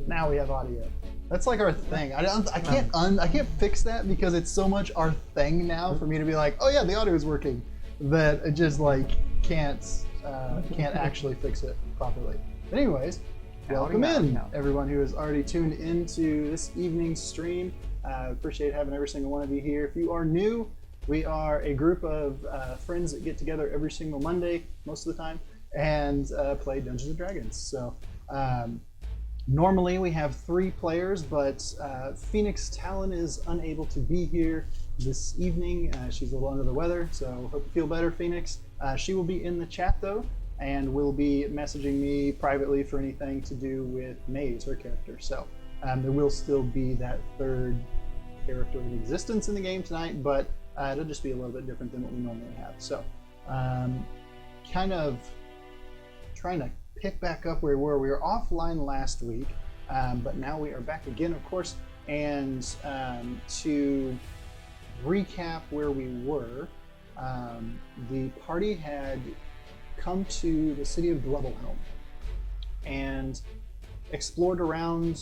Now we have audio. That's like our thing. I can't fix that because it's so much our thing now for me to be like, oh yeah, the audio is working, that it just like can't actually fix it properly. But anyways, welcome in everyone who has already tuned into this evening's stream. Appreciate having every single one of you here. If you are new, we are a group of friends that get together every single Monday, most of the time, and play Dungeons & Dragons. So normally we have 3 players, but Phoenix Talon is unable to be here this evening. She's a little under the weather, so hope you feel better, Phoenix. She will be in the chat though, and will be messaging me privately for anything to do with Maze, her character. So there will still be that 3rd character in existence in the game tonight, but it'll just be a little bit different than what we normally have. So kind of trying to pick back up where we were. We were offline last week, but now we are back again, of course. And to recap where we were, the party had come to the city of Dwebblehelm and explored around,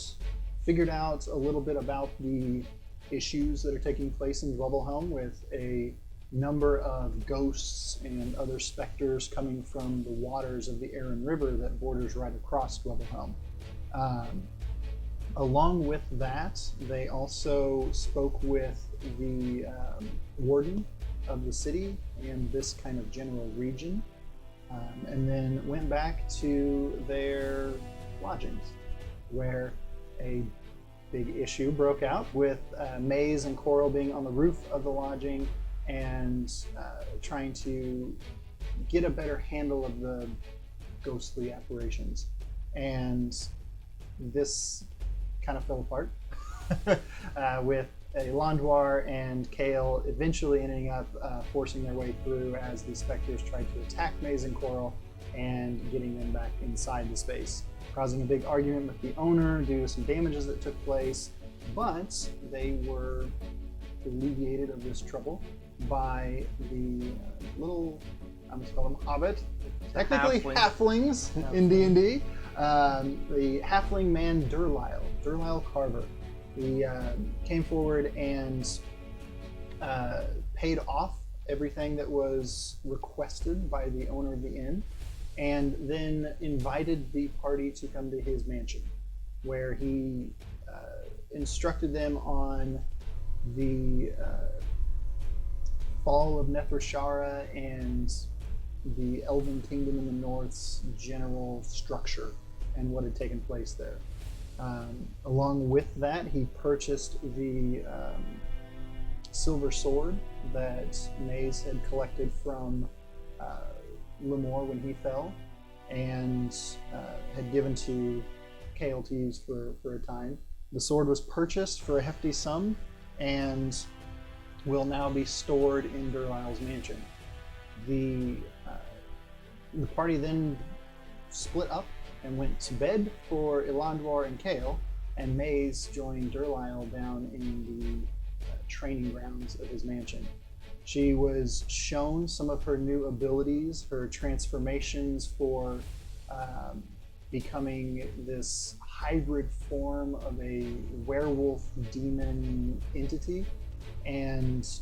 figured out a little bit about the issues that are taking place in Dwebblehelm with a number of ghosts and other specters coming from the waters of the Aran River that borders right across Dwebblehelm. Along with that, they also spoke with the warden of the city and this kind of general region, and then went back to their lodgings, where a big issue broke out with Maze and Coral being on the roof of the lodging and trying to get a better handle of the ghostly apparitions. And this kind of fell apart with Elandwar and Kale eventually ending up forcing their way through as the specters tried to attack Maze and Coral and getting them back inside the space, causing a big argument with the owner due to some damages that took place. But they were alleviated of this trouble by the little, I'm just calling them hobbit, technically halflings in D&D, the halfling man Durlyle Carver. He came forward and paid off everything that was requested by the owner of the inn, and then invited the party to come to his mansion, where he instructed them on the fall of Nethrashara and the Elven Kingdom in the North's general structure and what had taken place there. Along with that, he purchased the silver sword that Maze had collected from Lemore when he fell, and had given to Kale to use for a time. The sword was purchased for a hefty sum and will now be stored in Durlyle's mansion. The party then split up and went to bed for Elandwar and Kale, and Maze joined Durlyle down in the training grounds of his mansion. She was shown some of her new abilities, her transformations for becoming this hybrid form of a werewolf demon entity, and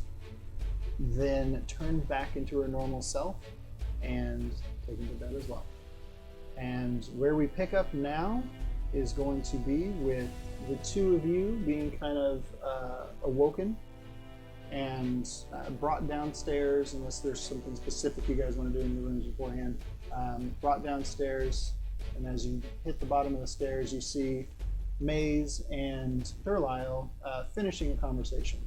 then turned back into her normal self and taken to bed as well. And where we pick up now is going to be with the 2 of you being kind of awoken and brought downstairs, unless there's something specific you guys want to do in your rooms beforehand, brought downstairs, and as you hit the bottom of the stairs, you see Maze and Durlyle finishing a conversation.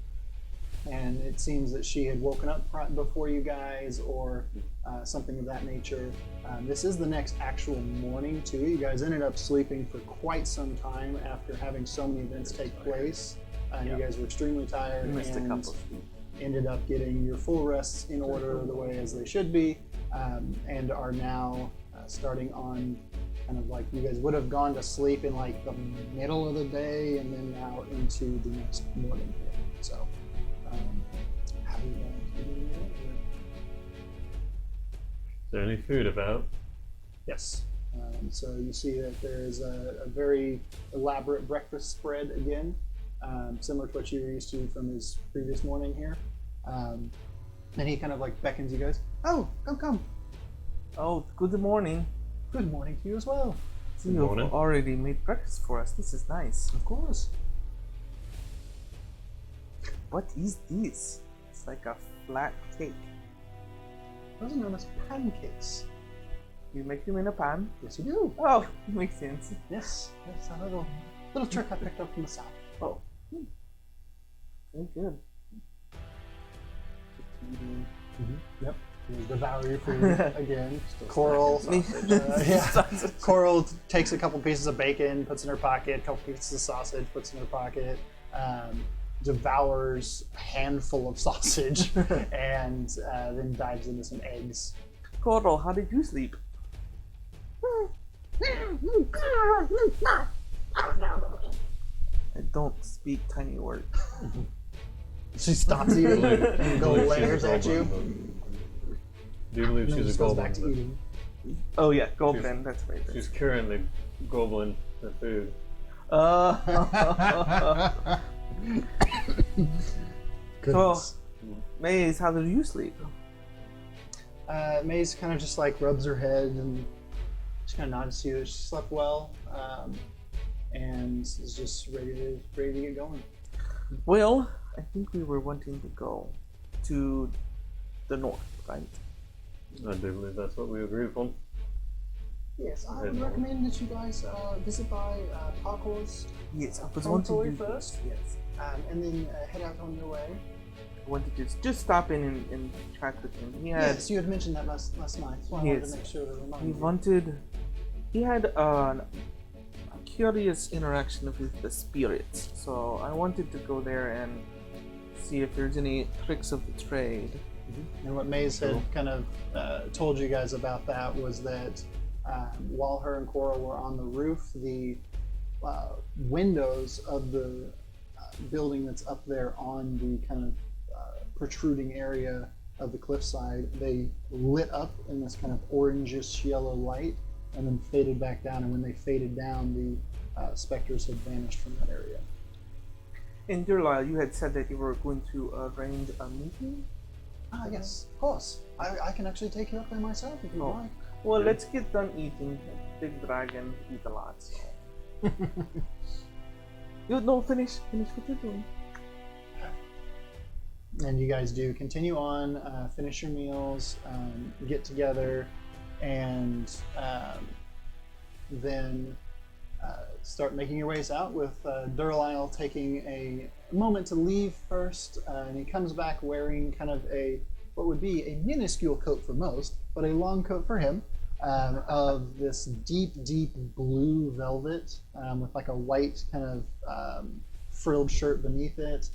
And it seems that she had woken up before you guys, or something of that nature. This is the next actual morning too. You guys ended up sleeping for quite some time after having so many events take place. You guys were extremely tired and ended up getting your full rests in order the way as they should be, and are now starting on kind of like, you guys would have gone to sleep in like the middle of the day and then now into the next morning. So how do you guys do that? Is there any food about? Yes. So you see that there is a very elaborate breakfast spread again, similar to what you were used to from his previous morning here. And he kind of like beckons you guys. Oh, come. Oh, good morning. Good morning to you as well. So you've already made breakfast for us. This is nice. Of course. What is this? It's like a flat cake. Those are known as pancakes. You make them in a pan? Yes, you do. Oh, makes sense. Yes, a little trick I picked up from the south. Oh, very good. Yep. You devour your food again. Coral. Coral takes a couple pieces of bacon, puts in her pocket. A couple pieces of sausage, puts in her pocket. Devours a handful of sausage, and then dives into some eggs. Coral, how did you sleep? I don't speak tiny words. She stops eating and glares at you. Do you believe she's a goes back to goblin? eating. Oh yeah, goblin, that's right. She's currently gobbling the food. Goodness. Maze, how did you sleep? Maze kind of just like rubs her head and just kind of nods to you. She slept well, and is just ready to get going. Well, I think we were wanting to go to the north, right? I do believe that's what we agreed upon. Yes, I would recommend that you guys visit by Parkour's Yes, I was wanting to first. Yes. And then head out on your way. I wanted to just stop in and chat with him. Yes, you had mentioned that last night, so I wanted to make sure to remind you. He had a curious interaction with the spirits, so I wanted to go there and see if there's any tricks of the trade. And what Maze had kind of told you guys about that was that while her and Cora were on the roof, the windows of the building that's up there on the kind of protruding area of the cliffside, they lit up in this kind of orangish yellow light and then faded back down. And when they faded down, the specters had vanished from that area. In Durlyle, you had said that you were going to arrange a meeting? Yes, of course. I can actually take you up there myself if you like. Well, let's get done eating. Big dragon eat a lot. So. Finish what you're doing. And you guys do continue on, finish your meals, get together, and then start making your ways out with Durlyle taking a moment to leave first, and he comes back wearing kind of what would be a minuscule coat for most, but a long coat for him, of this deep blue velvet with like a white kind of frilled shirt beneath it,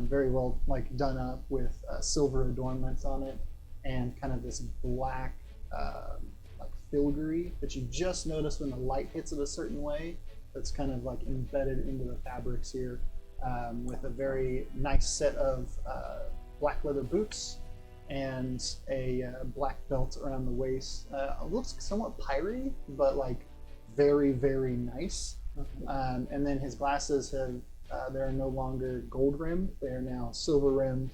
very well like done up with silver adornments on it, and kind of this black like filigree that you just notice when the light hits it a certain way. That's kind of like embedded into the fabrics here, with a very nice set of black leather boots and a black belt around the waist. It looks somewhat piratey, but like very nice. And then his glasses they're no longer gold rimmed; they are now silver rimmed.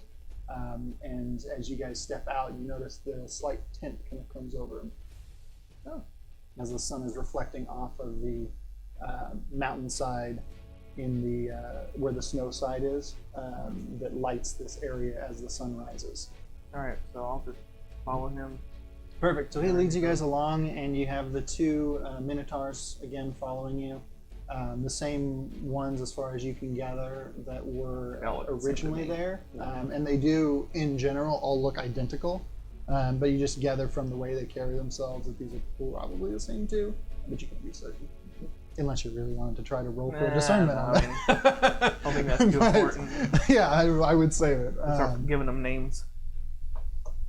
And as you guys step out, you notice the slight tint kind of comes over him. As the sun is reflecting off of the mountainside in the where the snow side is, that lights this area as the sun rises. All right, so I'll just follow him. Perfect. So he leads you guys along, and you have the two minotaurs again following you. The same ones, as far as you can gather, that were originally there. And they do, in general, all look identical. But you just gather from the way they carry themselves that these are probably the same two. But you can't be certain. Unless you really wanted to try to roll for discernment on it. I don't think that's too important. Yeah, I would save it. Start giving them names.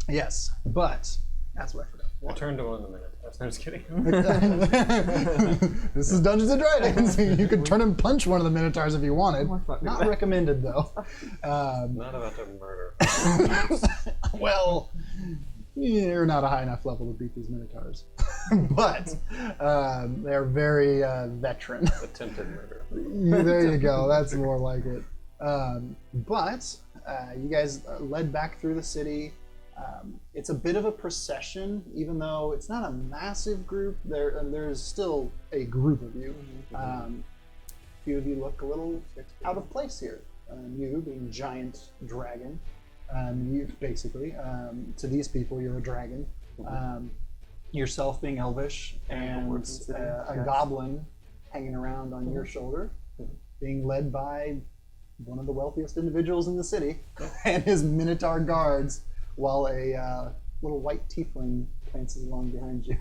Yes, but that's what I forgot. I turned to one of the Minotaurs. I'm just kidding. This is Dungeons and Dragons. You could turn and punch one of the Minotaurs if you wanted. Not recommended, though. Not about to murder. Well, you're not a high enough level to beat these minotaurs, but they're very veteran. Attempted murder. There you go. That's more like it. But you guys led back through the city. It's a bit of a procession, even though it's not a massive group. There's still a group of you. A few of you look a little out of place here. You being giant dragon, you basically to these people you're a dragon. Yourself being elvish, and a goblin hanging around on your shoulder, being led by one of the wealthiest individuals in the city and his minotaur guards, while a little white tiefling prances along behind you.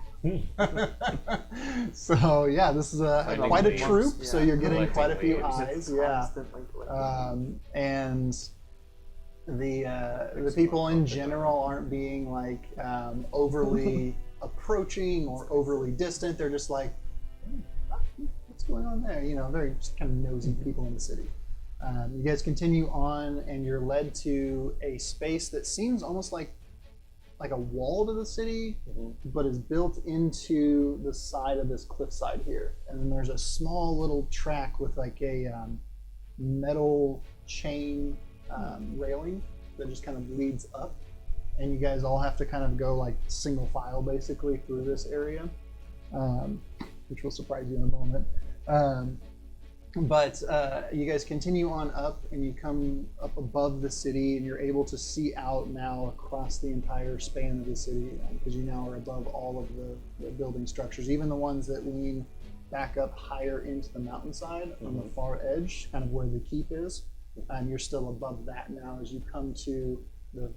So yeah, this is quite a troop. So you're getting quite a few eyes. Yeah, and the people in general aren't being like overly approaching or overly distant. They're just like, what's going on there? You know, very just kind of nosy people in the city. You guys continue on, and you're led to a space that seems almost like a wall to the city, but is built into the side of this cliffside here. And then there's a small little track with like a metal chain railing that just kind of leads up. And you guys all have to kind of go like single file basically through this area, which will surprise you in a moment. But you guys continue on up, and you come up above the city, and you're able to see out now across the entire span of the city, because you now are above all of the building structures, even the ones that lean back up higher into the mountainside on the far edge, kind of where the keep is. And you're still above that now as you come to the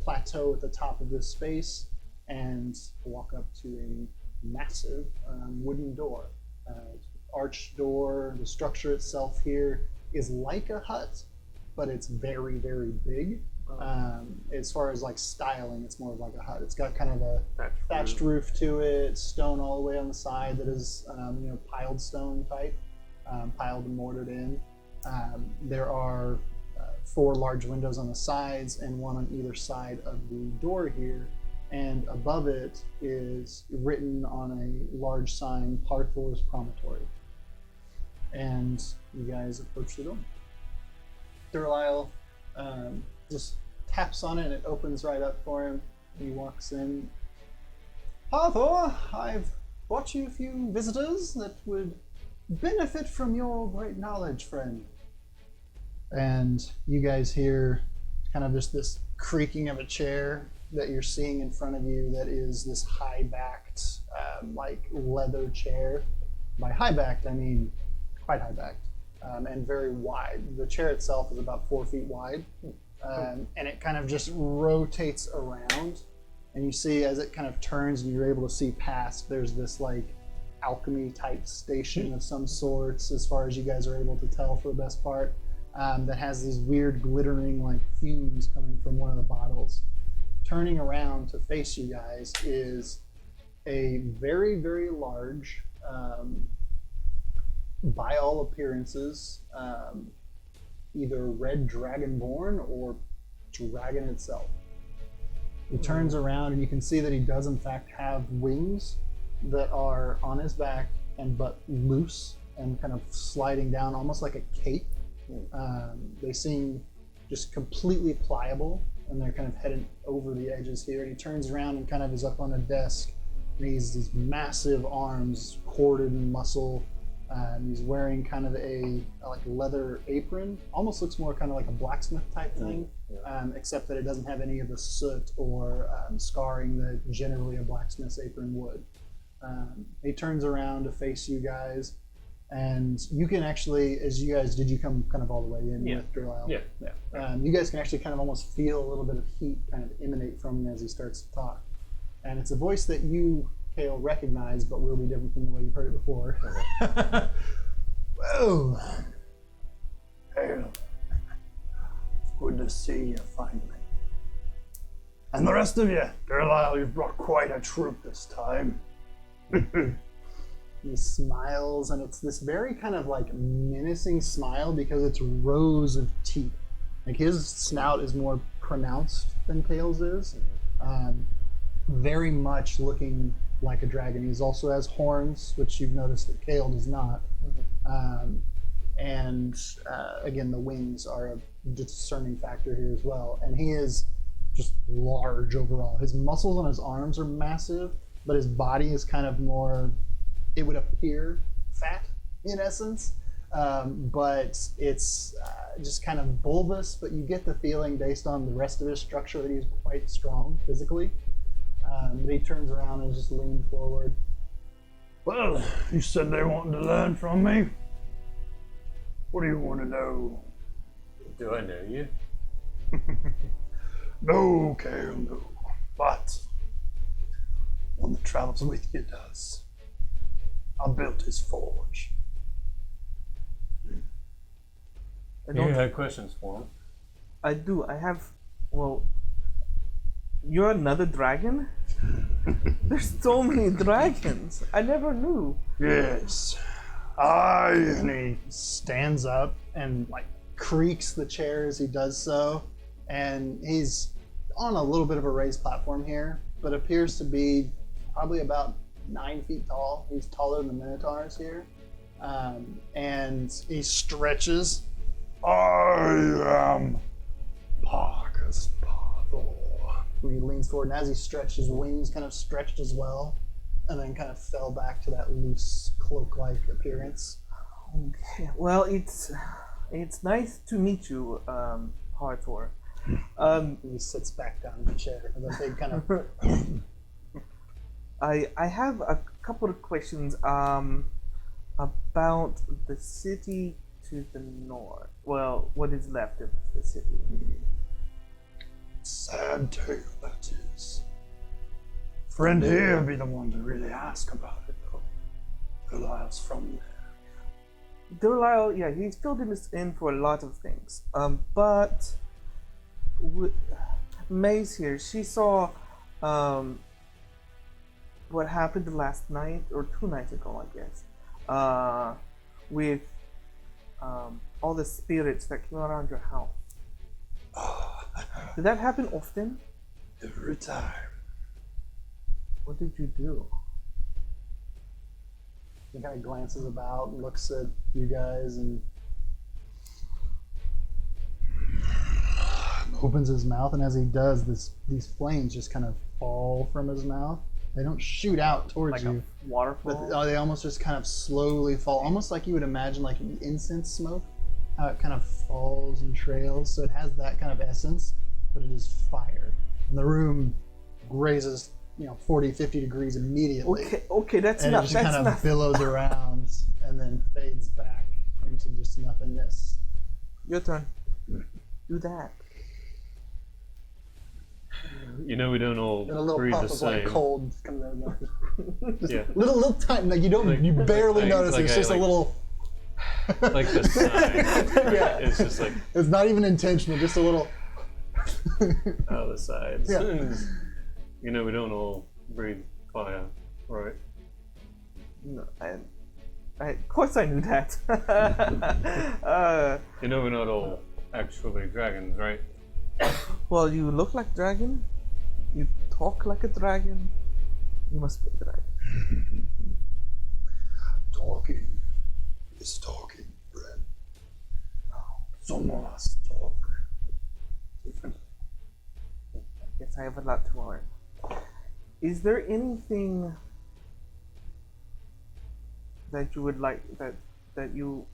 plateau at the top of this space and walk up to a massive wooden door. Arched door. The structure itself here is like a hut, but it's very, very big. As far as like styling, it's more of like a hut. It's got kind of a thatched roof to it, stone all the way on the side that is piled stone type, piled and mortared in. There are 4 large windows on the sides and one on either side of the door here. And above it is written on a large sign, Parthor's Promontory. And you guys approach the door. Durlyle just taps on it and it opens right up for him. He walks in. Parthor, I've brought you a few visitors that would benefit from your great knowledge, friend. And you guys hear kind of just this creaking of a chair that you're seeing in front of you that is this high-backed, like leather chair. By high-backed, I mean quite high-backed and very wide. The chair itself is about 4 feet wide, and it kind of just rotates around. And you see as it kind of turns and you're able to see past, there's this like alchemy-type station of some sorts, as far as you guys are able to tell for the best part, that has these weird glittering like fumes coming from one of the bottles. Turning around to face you guys is a very, very large, by all appearances, either red dragonborn or dragon itself. He turns around and you can see that he does in fact have wings that are on his back and but loose and kind of sliding down almost like a cape. They seem just completely pliable, and they're kind of headed over the edges here. And he turns around and kind of is up on a desk, and he's these massive arms, corded in muscle. He's wearing kind of a like leather apron, almost looks more kind of like a blacksmith type thing, except that it doesn't have any of the soot or scarring that generally a blacksmith's apron would. He turns around to face you guys, and you can actually, as you guys, did you come kind of all the way in with Durlyle? Yeah. You guys can actually kind of almost feel a little bit of heat kind of emanate from him as he starts to talk. And it's a voice that you, Kale, recognize, but will be different from the way you've heard it before. Well, Kale, it's good to see you finally. And the rest of you, Durlyle, you've brought quite a troop this time. He smiles, and it's this very kind of like menacing smile because it's rows of teeth. Like his snout is more pronounced than Kale's is. very much looking like a dragon. He also has horns, which you've noticed that Kale does not. And again, the wings are a discerning factor here as well. And he is just large overall. His muscles on his arms are massive, but his body is kind of more, it would appear fat in essence. But it's just kind of bulbous, but you get the feeling based on the rest of his structure that he's quite strong physically. But he turns around and just leans forward. Well, you said they wanted to learn from me. What do you want to know? Do I know you? No, Kale, no. But one that travels with you does. I built his forge. You had questions for him. I do. I have. Well, you're another dragon? There's so many dragons. I never knew. Yes. And he stands up and like creaks the chair as he does so. And he's on a little bit of a raised platform here, but appears to be probably about 9 feet tall. He's taller than the Minotaurs here. And he stretches. I am Parker's father. He leans forward, and as he stretched, his wings kind of stretched as well, and then kind of fell back to that loose cloak-like appearance. Okay. Well, it's nice to meet you, Hartor. He sits back down in the chair with a big kind of. I have a couple of questions about the city to the north. Well, what is left of the city? Sad tale that is. Friend here be the one to really ask about it, though. Elias from there. Delisle, yeah, he's filled in for a lot of things. But May's here. She saw what happened last night or 2 nights ago, I guess, with all the spirits that came around your house. Did that happen often? Every time. What did you do? He kind of glances about, looks at you guys, and opens his mouth. And as he does, these flames just kind of fall from his mouth. They don't shoot out towards Like you, a waterfall? but they almost just kind of slowly fall, almost like you would imagine like incense smoke, how it kind of falls and trails. So it has that kind of essence, but it is fire. And the room raises, 40, 50 degrees immediately. Okay, that's And enough. it just That's kind of enough. billows around and then fades back into just nothingness. Your turn. Do that. You know we don't all And a little breathe puff the of same. like cold comes out of my just Yeah. little time. Like you barely notice. like It's just a little. Like the sign. Yeah. It's just like It's not even intentional. Just a little. out of the sides. Yeah. You know we don't all breathe fire, right? No, of course I knew that. You know we're not all actually dragons, right? Well, you look like dragon. You talk like a dragon. You must be a dragon. Talking is talking, friend. Some of us talk differently. I guess I have a lot to learn. Is there anything that you would like that you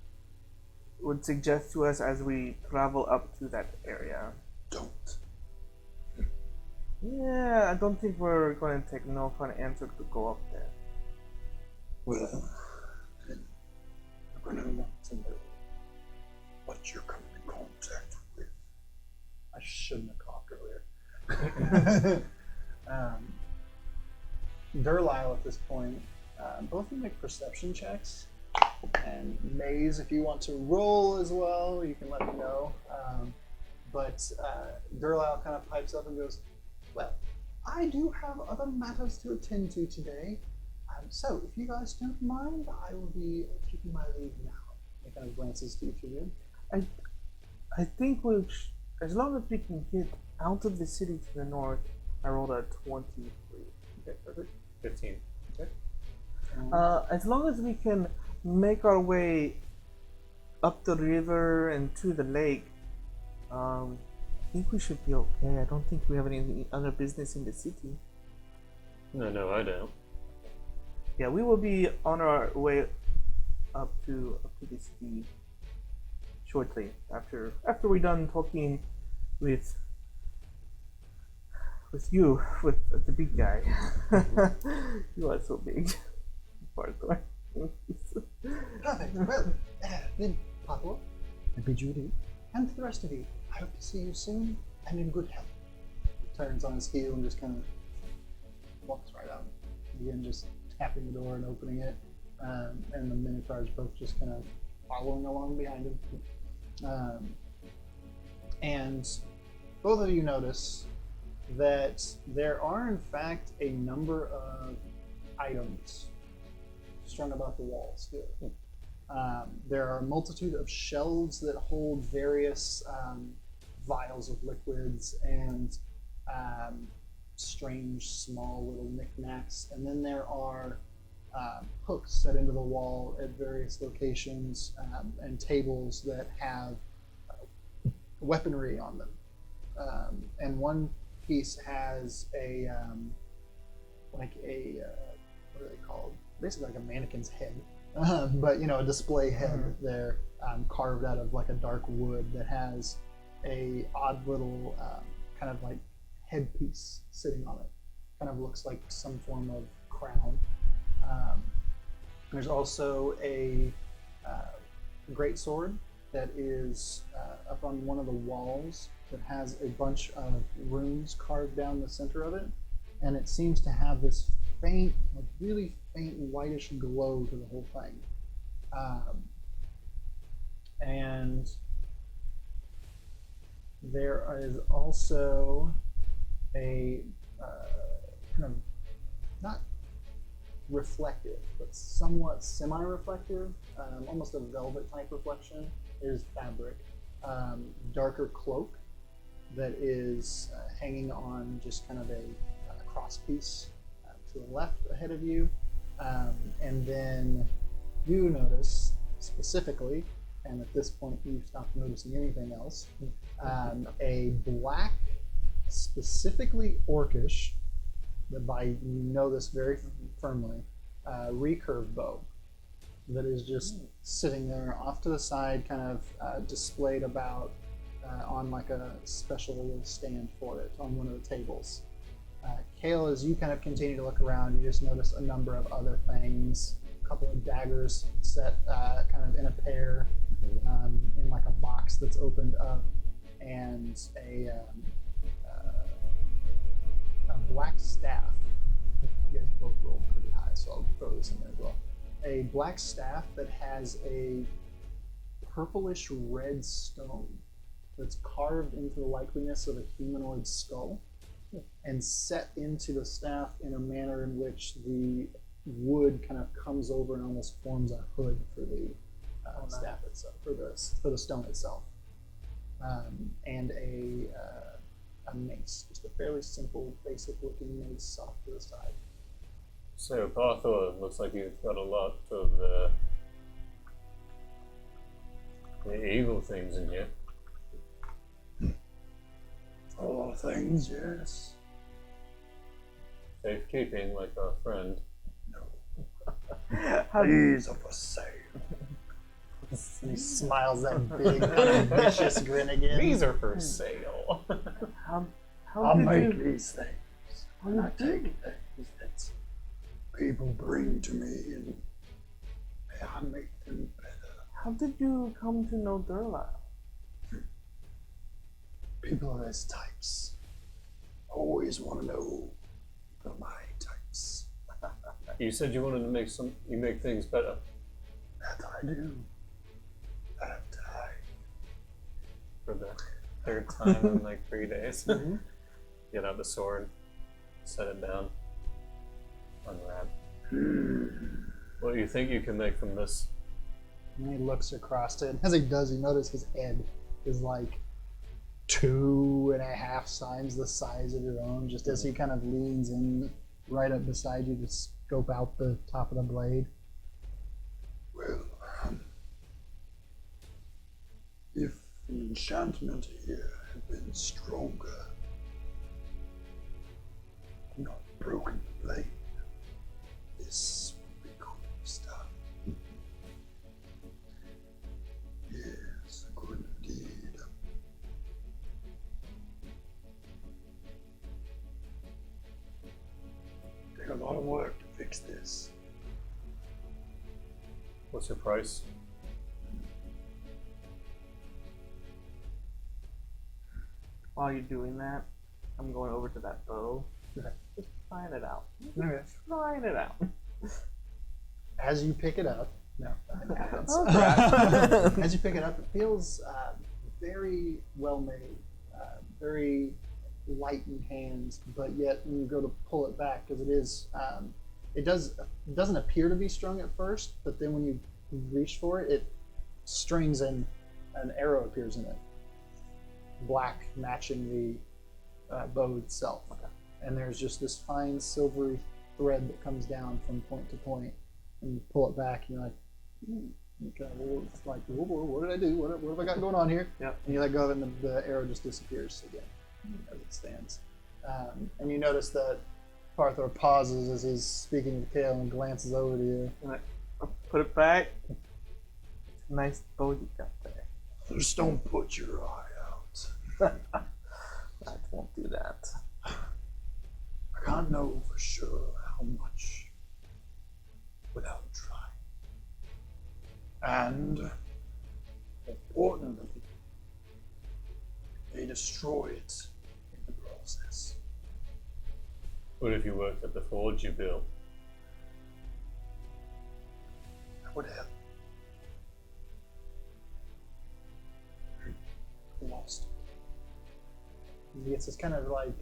would suggest to us as we travel up to that area? Don't. Yeah, I don't think we're going to take no for an answer to go up there. Well, then you're going to want to know what you're coming in contact with. I shouldn't have coughed earlier. Delisle at this point, both of you make perception checks. And Maze, if you want to roll as well, you can let me know. But Delisle kind of pipes up and goes, well, I do have other matters to attend to today. So if you guys don't mind, I will be taking my leave now. He kind of glances to each of you. I think as long as we can get out of the city to the north, I rolled a 23. Okay, perfect. 15. As long as we can make our way up the river and to the lake, I think we should be okay. I don't think we have any other business in the city. No, I don't. Yeah, we will be on our way up to the city shortly after we're done talking with the big guy. You are so big, Parkour. Perfect. Well, then, Pablo, I bid you adieu. And to the rest of you, I hope to see you soon and in good health. He turns on his heel and just kind of walks right out. Again, just tapping the door and opening it. And the Minotaurs both just kind of following along behind him. And both of you notice that there are, in fact, a number of items strung about the walls here. There are a multitude of shelves that hold various vials of liquids and strange small little knickknacks. And then there are hooks set into the wall at various locations and tables that have weaponry on them. And one piece has a what are they called? Basically like a mannequin's head, but a display head there, carved out of like a dark wood that has a odd little kind of like headpiece sitting on it. Kind of looks like some form of crown. There's also a great sword that is up on one of the walls that has a bunch of runes carved down the center of it, and it seems to have this faint, like really faint whitish glow to the whole thing. And there is also a kind of not reflective, but somewhat semi-reflective, almost a velvet type reflection, is fabric. Darker cloak that is hanging on just kind of a cross piece to the left ahead of you. And then you notice specifically, and at this point you've stopped noticing anything else, a black, specifically orcish, that you know this very firmly, recurve bow that is just sitting there off to the side, kind of displayed about on like a special little stand for it on one of the tables. Kale, as you kind of continue to look around, you just notice a number of other things. A couple of daggers set kind of in a pair in like a box that's opened up, and a black staff. You guys both rolled pretty high, so I'll throw this in there as well. A black staff that has a purplish red stone that's carved into the likeliness of a humanoid skull and set into the staff in a manner in which the wood kind of comes over and almost forms a hood for the staff itself, for the stone itself. And a mace, just a fairly simple, basic-looking mace off to the side. So, Parthor, looks like you've got a lot of the evil things in here. A lot of things, yes. Safekeeping, like our friend. No. These are for sale. And he smiles that big, kind of vicious grin again. These are for sale. I make these things. And I take things that people bring to me and I make them better. How did you come to know Durla? People of those types. Always want to know my types. You said you wanted to make things better. That I do. That I. For the third time in like 3 days. Get out the sword, set it down, unwrap. What do you think you can make from this? And he looks across it. As he does, you notice his head is like 2.5 times the size of your own, just as he kind of leans in right up beside you to scope out the top of the blade. Well, if the enchantment here had been stronger, not broken the blade, this would be cool stuff. Yes, good indeed. Take a lot of work to fix this. What's your price? While you're doing that, I'm going over to that bow. Just trying it out. Okay. Trying it out. As you pick it up, Oh, as you pick it up, it feels very well made, very light in hands, but yet when you go to pull it back, because it doesn't appear to be strung at first, but then when you reach for it, it strings and an arrow appears in it, black matching the bow itself. And there's just this fine silvery thread that comes down from point to point, and you pull it back, and you're like, okay, well, it's like, what did I do? What have I got going on here? Yep. And you let go of it, and the arrow just disappears again as it stands. And you notice that Parthor pauses as he's speaking to Kale and glances over to you. And I put it back. Nice bow you got there. Just don't put your eye out. I won't do that. I can't know for sure how much without trying. And importantly, they destroy it in the process. What if you worked at the forge you built? That would help. Lost. He gets this kind of like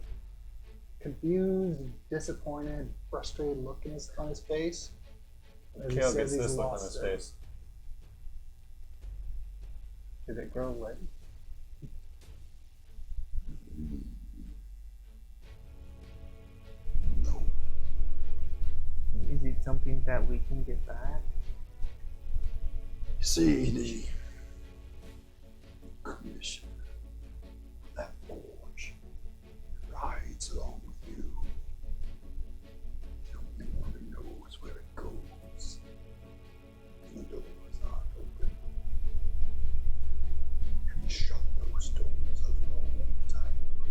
confused, disappointed, frustrated look on his face. as he Kale says gets he's this look on lost his it. face. Did it grow late? No. Is it something that we can get back? You see, the commission of that forge rides along with you. The only one who knows where it goes. The doors aren't open. And we shut those doors a long time ago.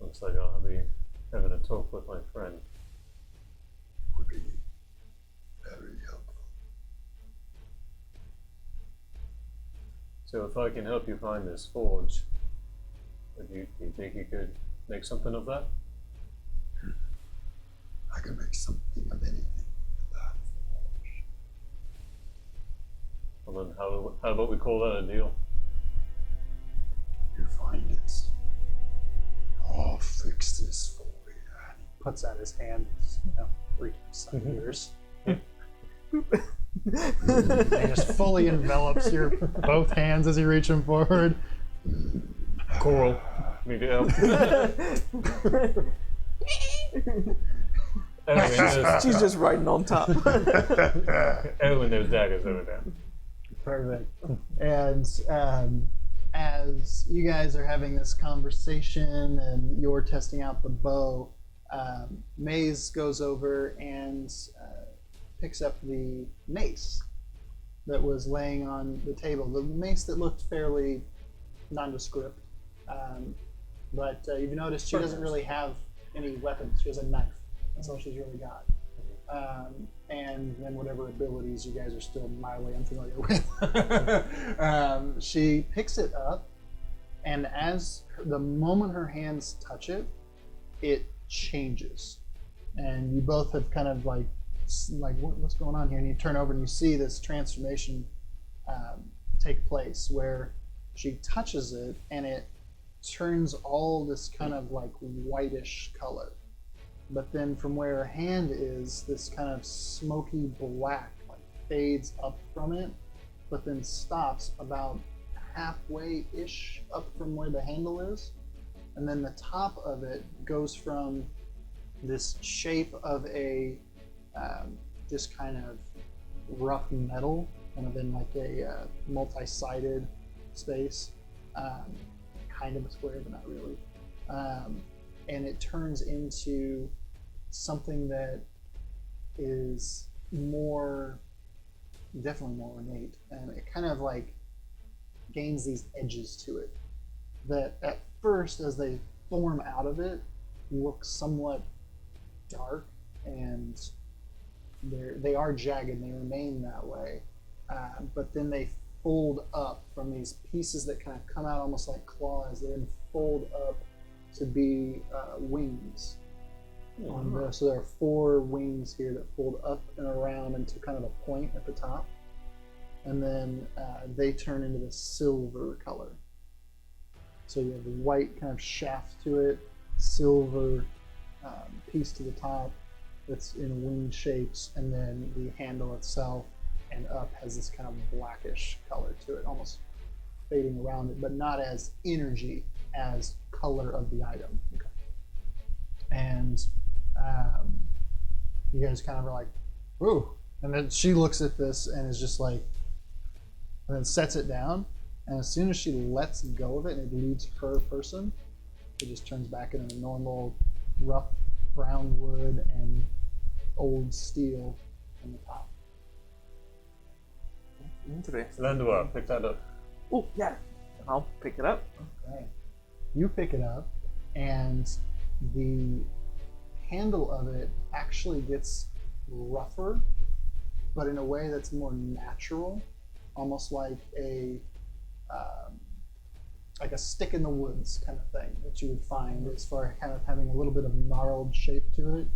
Looks like I'll be having a talk with my friend. Would be very helpful. So if I can help you find this forge, do you think you could make something of that? I can make something of anything with that forge. Well then, how about we call that a deal? You find it. I'll fix this for you. Puts out his hand, reaching side yours. He just fully envelops your both hands as you reach him forward. Coral. Need to help. Anyway, She's just riding on top. when there's daggers over there. Perfect. And as you guys are having this conversation and you're testing out the bow, Maze goes over and picks up the mace that was laying on the table. The mace that looked fairly nondescript. But you've noticed she doesn't really have any weapons. She has a knife. That's all she's really got. And then whatever abilities you guys are still mildly unfamiliar with. She picks it up, and the moment her hands touch it, it changes. And you both have kind of like what's going on here? And you turn over and you see this transformation take place where she touches it and it turns all this kind of like whitish color. But then from where her hand is, this kind of smoky black like fades up from it, but then stops about halfway-ish up from where the handle is. And then the top of it goes from this shape of a just kind of rough metal, kind of in like a multi-sided space, kind of a square, but not really. And it turns into something that is definitely more ornate, and it kind of like gains these edges to it that at first, as they form out of it, look somewhat dark, and they are jagged and they remain that way, but then they fold up from these pieces that kind of come out almost like claws. They then fold up to be wings. So there are 4 wings here that fold up and around into kind of a point at the top, and then they turn into the silver color. So you have the white kind of shaft to it, silver piece to the top that's in winged shapes, and then the handle itself and up has this kind of blackish color to it, almost fading around it, but not as energy as color of the item. Okay. And you guys kind of are like, ooh. And then she looks at this and is just like, and then sets it down. And as soon as she lets go of it and it leaves her person, it just turns back into the normal rough brown wood and old steel on the top. Interesting. Landua, pick that up. Oh, yeah. I'll pick it up. Okay. You pick it up, and the handle of it actually gets rougher, but in a way that's more natural, almost like a stick in the woods kind of thing that you would find, as far as kind of having a little bit of gnarled shape to it.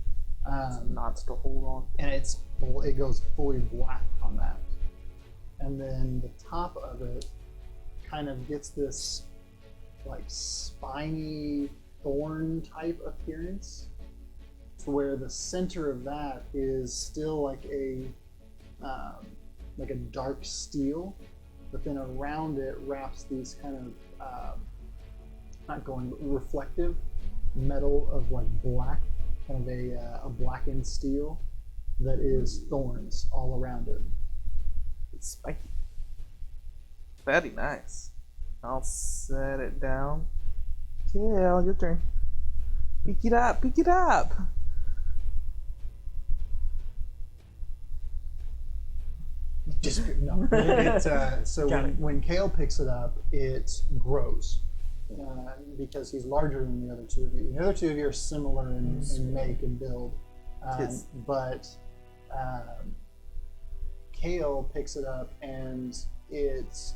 Knots to hold on. And it goes fully black on that. And then the top of it kind of gets this like spiny thorn type appearance, to where the center of that is still like a dark steel, but then around it wraps these kind of reflective metal of like black, kind of a blackened steel that is thorns all around it. It's spiky. Very nice. I'll set it down. Yeah, your turn. Pick it up, pick it up. No. When Kale picks it up, it grows because he's larger than the other 2 of you. The other 2 of you are similar in make and build, but Kale picks it up and it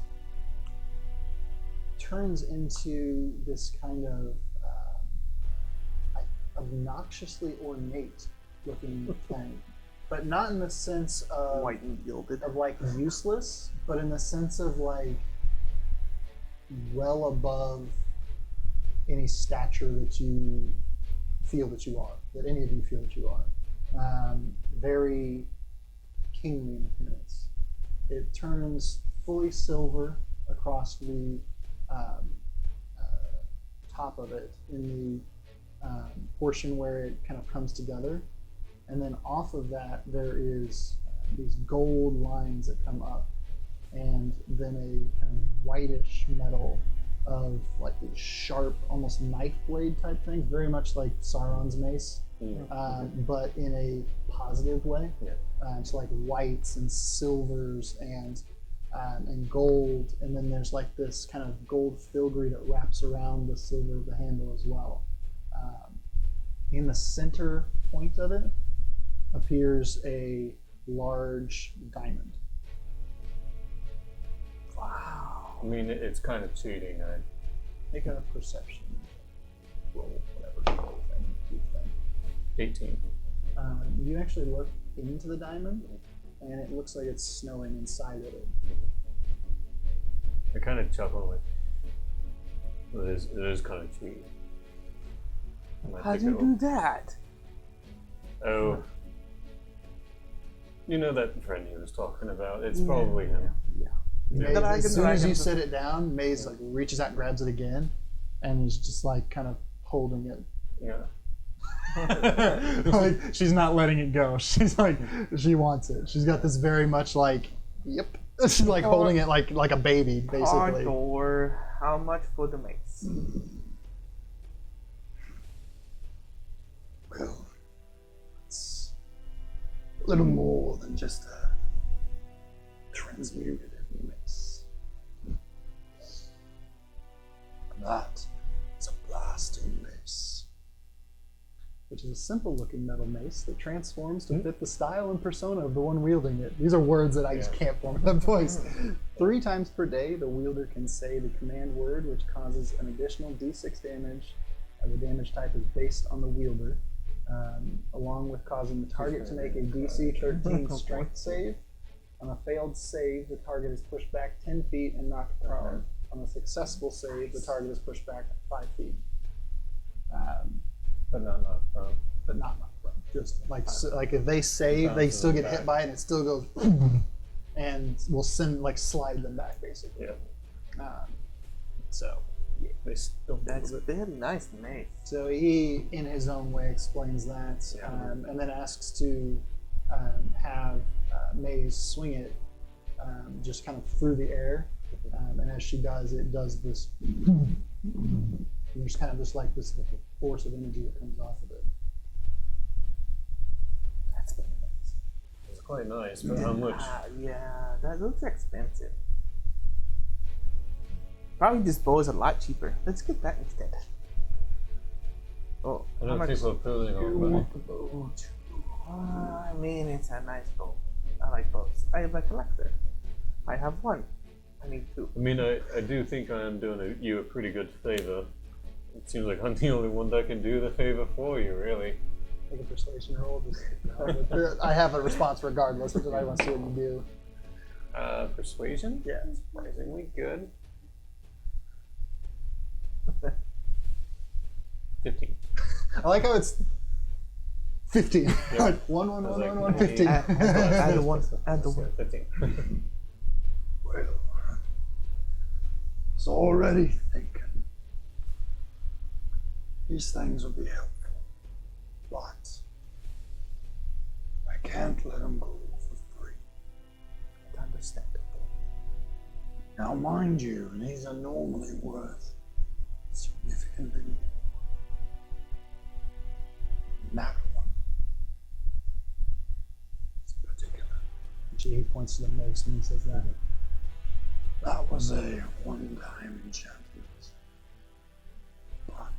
turns into this kind of obnoxiously ornate looking thing. But not in the sense of white and gilded, of like useless, but in the sense of like well above any stature that you feel that you are, that any of you feel that you are. Very kingly in appearance. It turns fully silver across the top of it in the portion where it kind of comes together. And then off of that, there is these gold lines that come up, and then a kind of whitish metal of like these sharp, almost knife blade type things, very much like Sauron's mace, but in a positive way. Yeah. So like whites and silvers and gold, and then there's like this kind of gold filigree that wraps around the silver of the handle as well. In the center point of it appears a large diamond. Wow. I mean, it's kind of cheating. Make a perception roll, whatever thing. 18. You actually look into the diamond, and it looks like it's snowing inside of it. I kind of chuckle like, well, it is kind of cheating. How'd you do that? Oh. You know that friend he was talking about? It's probably him. Yeah. Maze, Dragon, as soon as you dragon. set it down, Maze like reaches out and grabs it again, and is just like kind of holding it. Yeah. Like she's not letting it go. She's like she wants it. She's got this very much like yep. She's like holding it like a baby basically. Anadar, how much for the mace? Well, it's a little more than just a transmuted mace. That is a blasting mace. Which is a simple looking metal mace that transforms to fit the style and persona of the one wielding it. These are words that I just can't form in a voice. 3 times per day, the wielder can say the command word, which causes an additional d6 damage. The damage type is based on the wielder, along with causing the target to make a DC 13 strength save. On a failed save, the target is pushed back 10 feet and knocked prone. On a successful save, the target is pushed back 5 feet. But not prone. But not prone. Just like like if they save, they still get hit by it, and it still goes, and will send like slide them back basically. Yeah. So yeah, they still That's it. very nice mace. So he, in his own way, explains that, and then asks to have Maze swing it just kind of through the air, and as she does, it does this. There's kind of just like this force of energy that comes off of it. That's very nice. It's quite nice, but how much? Yeah, that looks expensive. Probably this bow is a lot cheaper. Let's get that instead. Oh, I how know much? people are pulling on, the bow too. I mean, it's a nice bow. I like bows. I am a collector. I have one. I need 2. I mean, I do think I am doing you a pretty good favor. It seems like I'm the only one that can do the favor for you, really. Make a persuasion roll. Just, I have a response regardless, because I want to see what you do. Persuasion? Yeah. Surprisingly good. 15. I like how it's 15. Yeah. Like 1, 1, I was 1, like, 1, 1, 15. Add the one. Add the one. 15. Well, I was already thinking these things would be helpful, but I can't let them go for free. Understandable. Now, mind you, these are normally worth significantly more. That one is particular. He points to the mace and he says that. That was a one-time enchantment. But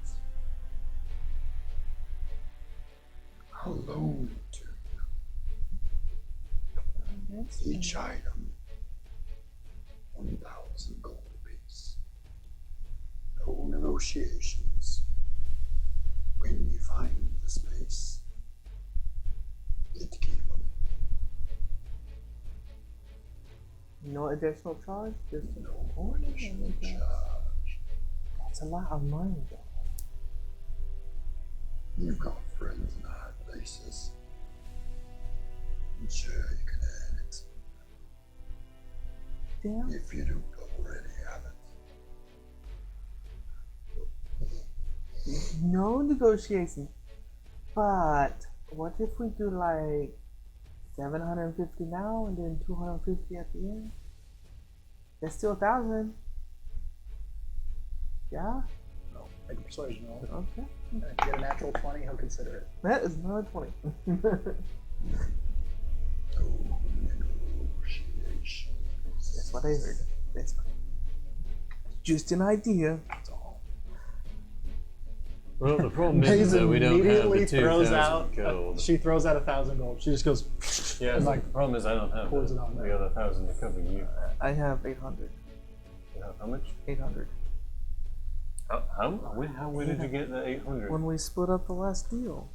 I'll loan it to you. Each item, 1,000 gold apiece. No negotiations. When you find the space, get to keep them. No additional charge? Just No additional charge. That's a lot of money, though. You've got friends in high places. I'm sure you can earn it. Damn. If you don't already have it. No negotiation. But what if we do like 750 now and then 250 at the end? That's still 1,000. Yeah? No, make a persuasion roll. Okay. And if you get a natural 20, he'll consider it. That is another 20. No negotiation. That's what I heard. That's fine. Just an idea. That's all. Well, the problem is that we don't have the 2,000 gold. She throws out 1,000 gold. She just goes. Yeah, and the problem is I don't have pours it on the there. other 1,000 to cover you. I have 800. You have how much? 800. Where did you get the 800? When we split up the last deal.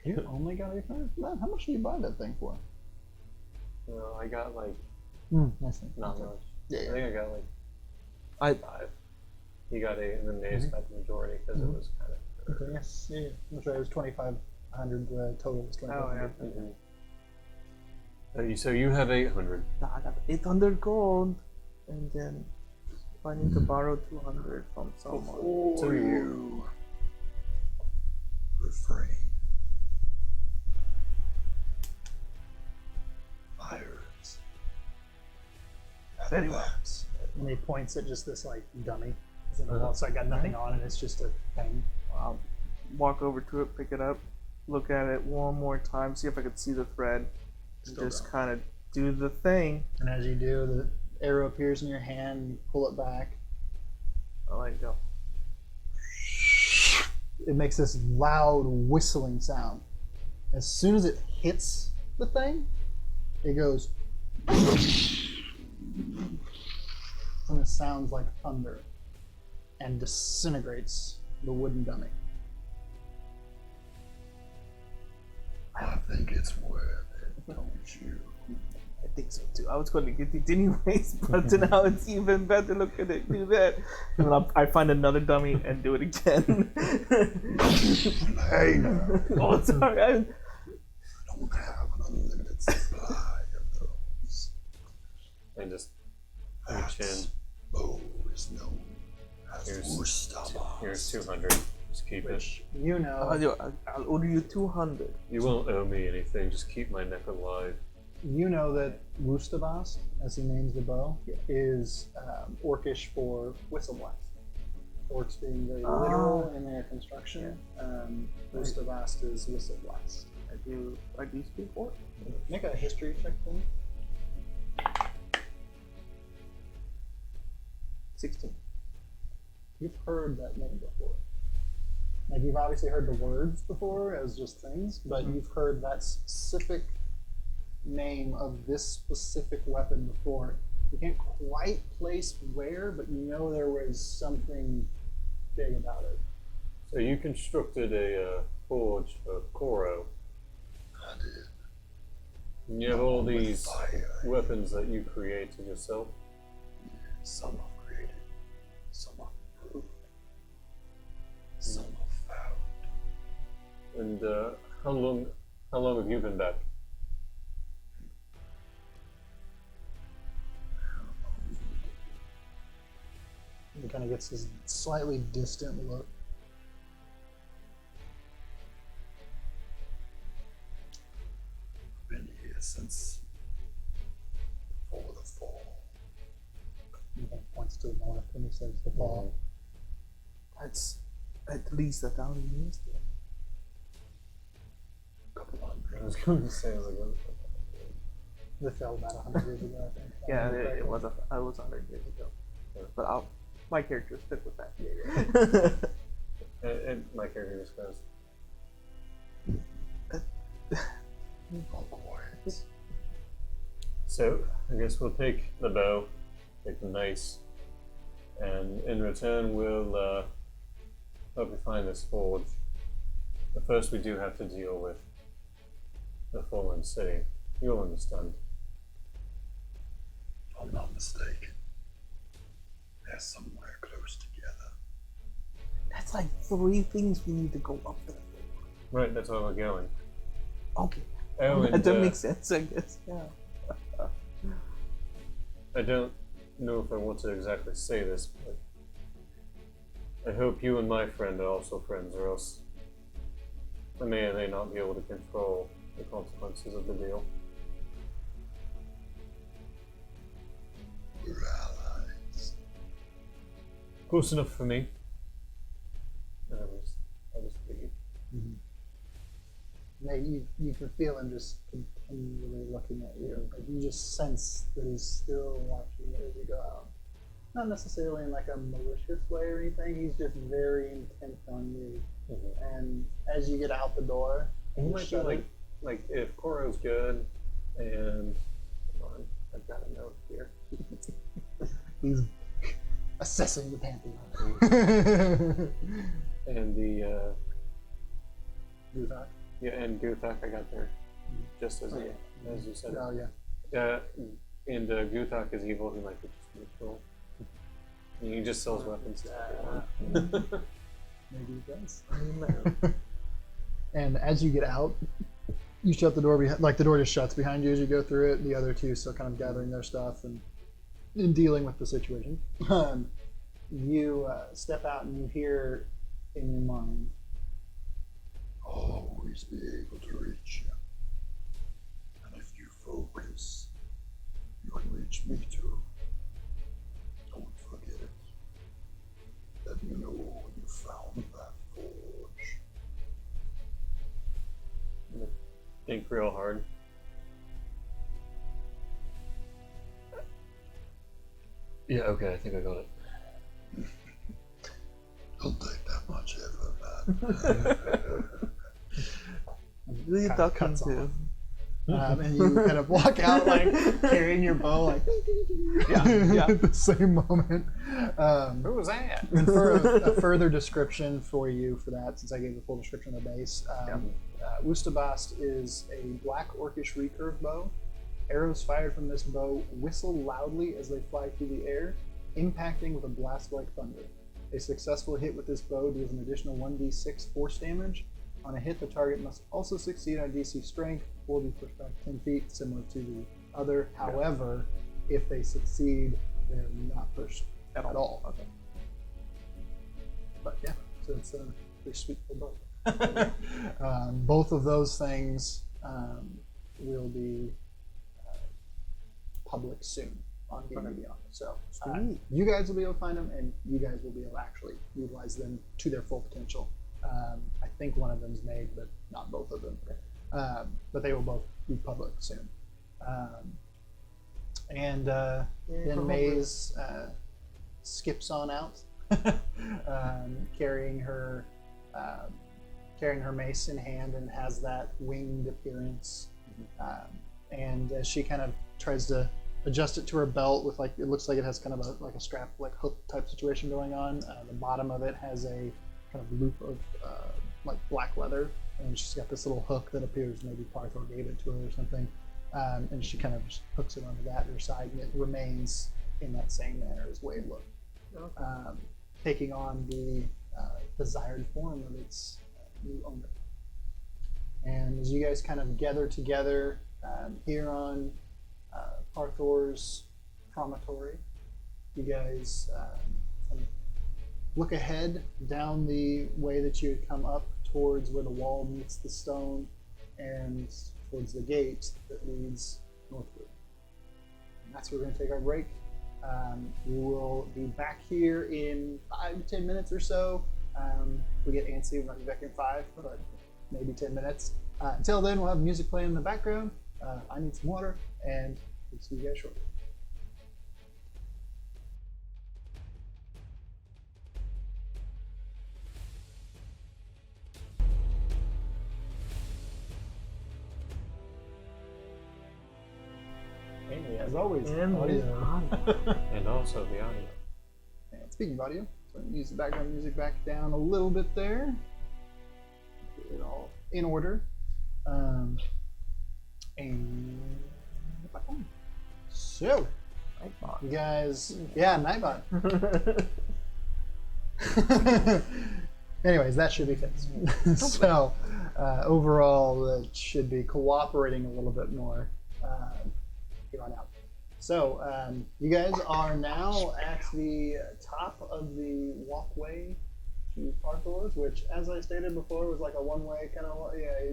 You only got 800? Man, how much did you buy that thing for? No, I got like Nice thing. not much. Yeah, I yeah. think I got like I 5. He got 8, and then Nace got the majority because it was kind of. Okay, yes. Yeah. That's right. It was 25 100. The total is 2,500. So you have 800. I got 800 gold, and then if I need to borrow 200 from someone. So you. Refrain. Fires. Very well. And he points at just this like dummy. It's in the wall, so I got nothing on it. It's just a thing. I'll walk over to it, pick it up, look at it one more time, see if I can see the thread, and just kind of do the thing. And as you do, the arrow appears in your hand. You pull it back. I let it go. It makes this loud whistling sound. As soon as it hits the thing, it goes, and it sounds like thunder, and disintegrates the wooden dummy. I think it's worth it, don't you? I think so too. I was going to get it anyways, but now it's even better. Look at it, do that. And then I find another dummy and do it again. Hey, no. Oh, sorry. I don't have an unlimited supply of those. And just That reach in. bow is known as Here's- Wurstaba. Here's 200. Just keep it. Which you know, I'll order you 200. You won't owe me anything. Just keep my neck alive. you know that Wustavast, as he names the bow, is Orcish for whistle blast. Orcs being very literal in their construction. Wustavast is whistle blast. I do speak Orc. Make a history check, please. 16. You've heard that name before. Like, you've obviously heard the words before as just things, but you've heard that specific name of this specific weapon before. You can't quite place where, but you know there was something big about it. So you constructed a forge for Koro. I did. And you have all With these fire. weapons that you created yourself. Some I've created, some I've brewed, some I've found. And how long have you been back? He kind of gets this slightly distant look. Been here since before the fall. He kind of points to the north and he says the fall. That's at least 1,000 years there. Couple I hundred. was going to say, like, They fell about 100 years ago, I think. Yeah, it was 100 years ago. But my character stick with that. and my character just goes, All quiet. so I guess we'll take the bow, take the mace, and in return we'll help you find this forge. But first we do have to deal with the fallen city. You'll understand. If I'm not mistaken, they're somewhere close together. That's like 3 things we need to go up there. Right, that's where we're going. Okay. Oh, and That makes sense, I guess. Yeah. I don't know if I want to exactly say this, but I hope you and my friend are also friends, or else I may or may not be able to control the consequences of the deal. We're allies. Close enough for me. And I'll just leave. Yeah, you can feel him just continually looking at you. Like, you just sense that he's still watching you as you go out. Not necessarily in like a malicious way or anything. He's just very intent on you. And as you get out the door, He you might be shut it. like if Koro's good, and hold on, I've got a note here. He's assessing the pantheon. And the Guthok? yeah, and Guthok I got there just as as you said. Oh yeah. And Guthok is evil. He might be just neutral. He just sells weapons to everyone. Maybe he does. And as you get out, you shut the door behind, like the door just shuts behind you as you go through it. The other two still kind of gathering their stuff and dealing with the situation. You step out and you hear in your mind, I'll always be able to reach you. And if you focus, you can reach me too. Don't forget it. Let me know when you found that forge. Think real hard. Yeah, okay, I think I got it. Don't take that much effort, man. Really Kinda duck him cuts too. and you kind of walk out like carrying your bow, like Yeah. at the same moment. Who was that? And for a further description for you for that, since I gave the full description of the base, Wustabast is a black orcish recurve bow. Arrows fired from this bow whistle loudly as they fly through the air, impacting with a blast like thunder. A successful hit with this bow deals an additional 1d6 force damage. On a hit, the target must also succeed on DC strength or be pushed back 10 feet, similar to the other. However, if they succeed, they're not pushed at all. Okay. But yeah, so it's a pretty sweet little bow. Both of those things will be public soon on Game of Beyond. So you guys will be able to find them, and you guys will be able to actually utilize them to their full potential. I think one of them's made, but not both of them. But they will both be public soon. And then Maze skips on out, carrying her mace in hand, and has that winged appearance. And as she kind of tries to adjust it to her belt, with like, it looks like it has kind of a strap, like hook type situation going on. The bottom of it has a kind of loop of like black leather, and she's got this little hook that appears maybe Parthor gave it to her or something, and she kind of just hooks it onto that her side, and it remains in that same manner as way it looked, taking on the desired form of its new owner. And as you guys kind of gather together here on Parthor's promontory, you guys kind of look ahead down the way that you had come up towards where the wall meets the stone and towards the gate that leads northward. And that's where we're going to take our break. We will be back here in 5 to 10 minutes or so. If we get antsy, we might be back in 5, but maybe 10 minutes. Until then, we'll have music playing in the background. I need some water, and we'll see you guys shortly. As always, And audio. And also the audio. And speaking of audio, so I'm gonna use the background music back down a little bit there. Get it all in order. And so, you guys, yeah, Nightbot. Anyways, that should be fixed. So, overall, that should be cooperating a little bit more here on out. So, you guys are now at the top of the walkway to Parthor's, which, as I stated before, was like a one-way kind of,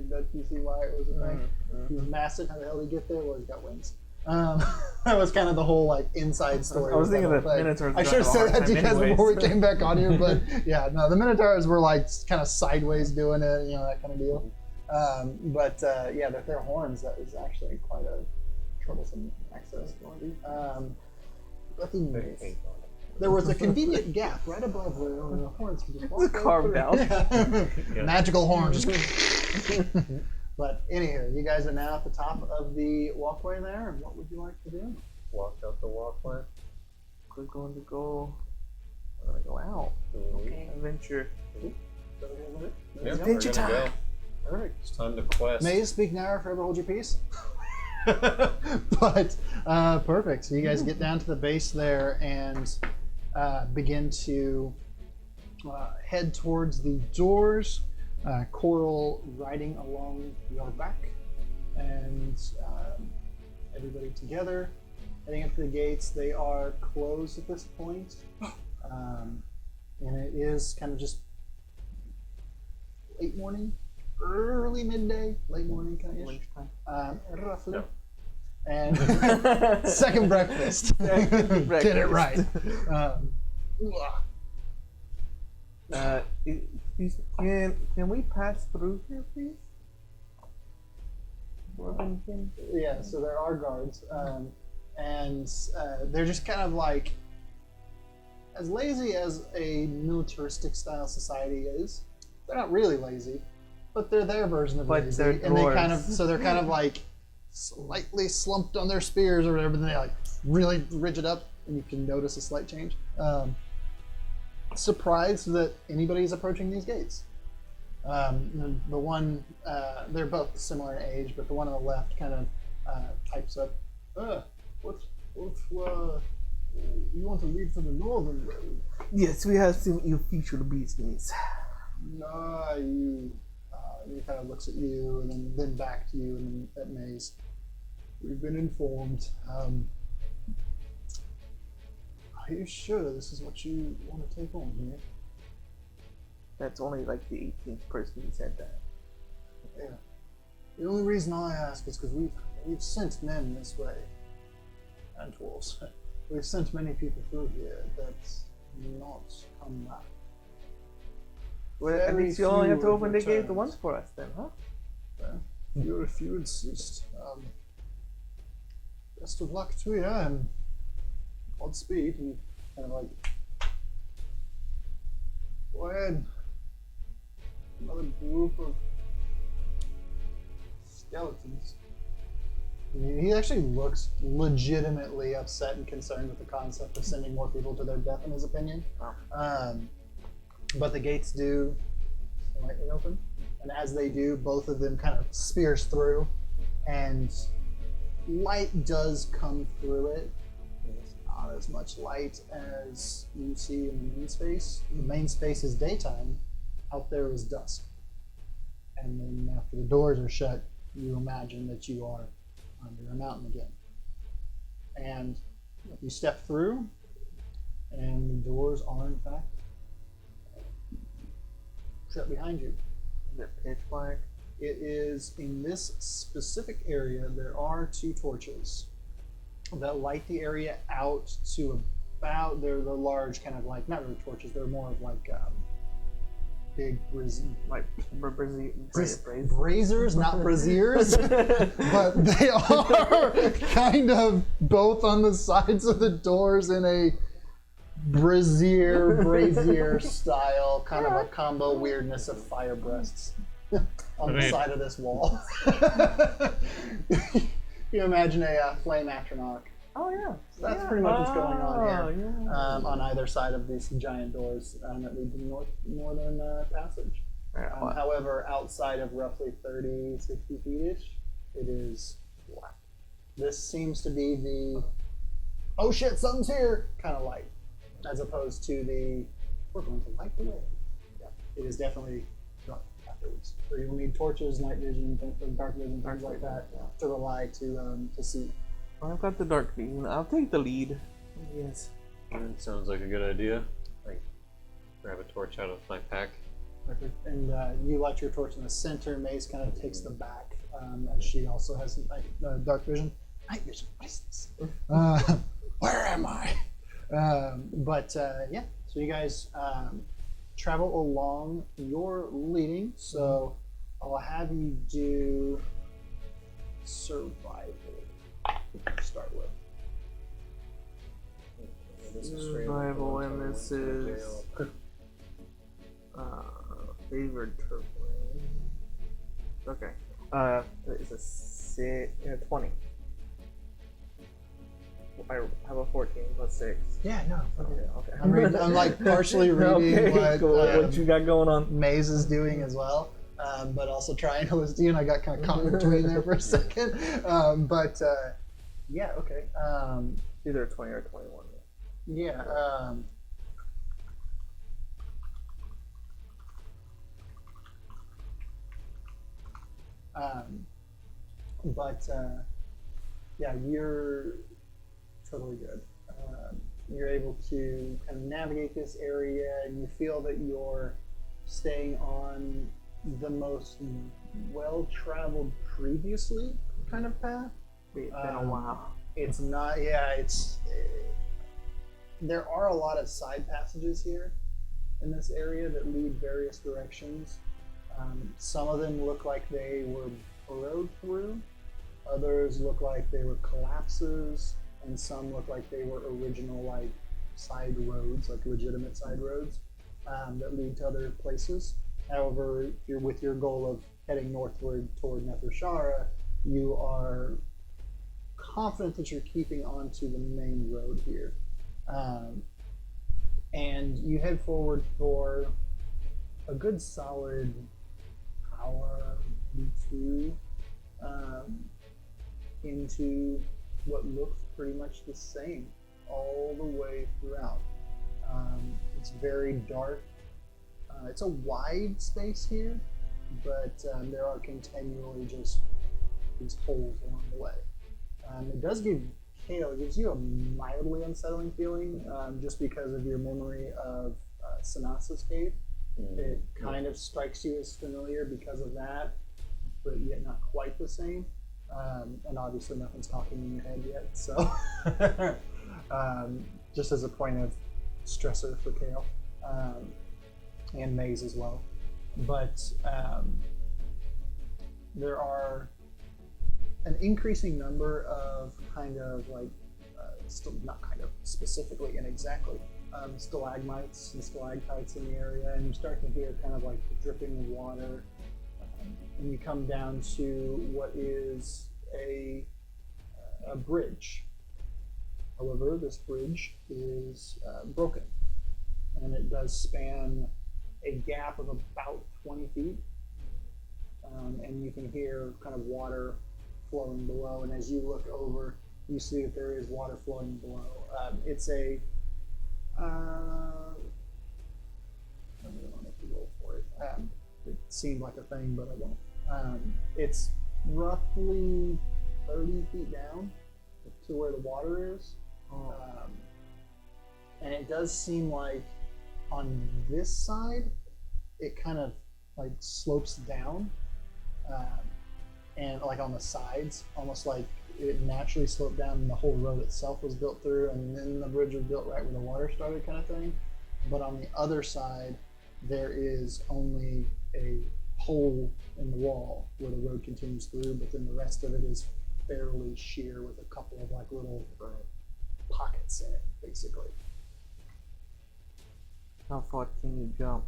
that you see why it was a thing. He was massive. How the hell did he get there? Well, he's got wings. That was kind of the whole like inside story. I was thinking of the Minotaurs. I should have said that to you guys before we came back on here, but yeah, no, the Minotaurs were like kind of sideways doing it, that kind of deal. But yeah, their horns, that is actually quite a troublesome access. But anyways, there was a convenient gap right above where the horns could just walk carved out. Yeah. Magical horns. But anywho, you guys are now at the top of the walkway there, and what would you like to do? Walk out the walkway. We're going to go out. Okay. Adventure. Yeah, Adventure we're gonna time. go. Perfect. It's time to quest. Maze, speak now or forever hold your peace. But perfect. So you guys get down to the base there and begin to head towards the doors. Coral riding along your back, and everybody together heading up to the gates. They are closed at this point, and it is kind of just late morning, early midday, late morning kind of ish, roughly. No. And second breakfast. Get it right. Can we pass through here, please? Yeah, so there are guards, and they're just kind of like as lazy as a militaristic style society is. They're not really lazy, but they're their version of But lazy, they're and they kind of dwarves. kind of like slightly slumped on their spears or whatever. And they like really rigid up, and you can notice a slight change. Surprised that anybody's approaching these gates. The one, they're both similar in age, but the one on the left kind of types up, what, you want to lead for the northern road? Yes, we have some ill-featured business. Nah, he kind of looks at you and then back to you and then at Maze. We've been informed. Are you sure this is what you want to take on here? That's only like the 18th person who said that. Yeah. The only reason I ask is because we've sent men this way, and dwarves. We've sent many people through here that's not come back. Well, at Very least you only have to few open the gate returns. once for us then, huh? Well, if you insist. Best of luck to you and Godspeed. And kind of like, go ahead. Another group of skeletons. He actually looks legitimately upset and concerned with the concept of sending more people to their death, in his opinion. Wow. But the gates do slightly open, and as they do, both of them kind of spears through, and light does come through it. It's not as much light as you see in the main space. The main space is daytime. Out there is dusk. And then after the doors are shut, you imagine that you are under a mountain again. And you step through, and the doors are in fact shut behind you. Is it pitch black? It is in this specific area. There are two torches that light the area out to about. They're the large kind of like not really torches. They're more of like big Like braziers, not braziers, but they are kind of both on the sides of the doors in a brazier style, kind of a combo weirdness of fire breasts on the side of this wall. You imagine a flame atronach. Oh yeah. So that's pretty much what's going on here. Yeah. On either side of these giant doors that lead to the northern passage. However, outside of roughly 30, 60 feet-ish, it is black. This seems to be the, oh shit, something's here kind of light, as opposed to the, we're going to light the way. Yeah, it is definitely dark afterwards. So you'll need torches, night vision, dark vision, things like that to rely to see. I've got the dark vision. I'll take the lead. Yes. Sounds like a good idea. I grab a torch out of my pack. Perfect. And you light your torch in the center. Maze kind of takes the back, as she also has dark vision. Night vision. What is this? Where am I? Yeah. So you guys travel along. You're leading, so I'll have you do survival to start with. Survival, and this is favored terrain. Okay. It's a 20. I have a 14 plus 6. Yeah, no. Okay. I'm like partially reading what you got going on. Maze is doing as well, but also trying to listen to you, and I got kind of caught in between there for a second. Yeah, okay. Either 20 or 21. Yeah. But yeah, you're totally good. You're able to kind of navigate this area, and you feel that you're staying on the most well-traveled previously kind of path. It's been a while. It's not. Yeah, there are a lot of side passages here in this area that lead various directions. Some of them look like they were burrowed through. Others look like they were collapses, and some look like they were original like side roads, like legitimate side roads that lead to other places. However, if you're with your goal of heading northward toward Nethershara, you are confident that you're keeping onto the main road here. And you head forward for a good solid hour, maybe two, into what looks pretty much the same all the way throughout. It's very dark. It's a wide space here, but there are continually just these holes along the way. It does give Kale, it gives you a mildly unsettling feeling just because of your memory of Sanasa's cave. It kind of strikes you as familiar because of that, but yet not quite the same. And obviously nothing's talking in your head yet, so just as a point of stressor for Kale, and Maze as well. But there are an increasing number of kind of like, not kind of specifically and exactly, stalagmites and stalactites in the area, and you start to hear kind of like the dripping of water. And you come down to what is a bridge. However, this bridge is broken, and it does span a gap of about 20 feet. And you can hear kind of water flowing below, and as you look over, you see that there is water flowing below. It's a I'm going to make you roll for it. It seemed like a thing, but I won't. It's roughly 30 feet down to where the water is. And it does seem like on this side, it kind of like slopes down. And like on the sides, almost like it naturally sloped down and the whole road itself was built through, and then the bridge was built right where the water started, kind of thing. But on the other side, there is only a hole in the wall where the road continues through, but then the rest of it is fairly sheer with a couple of like little pockets in it, basically. How far can you jump?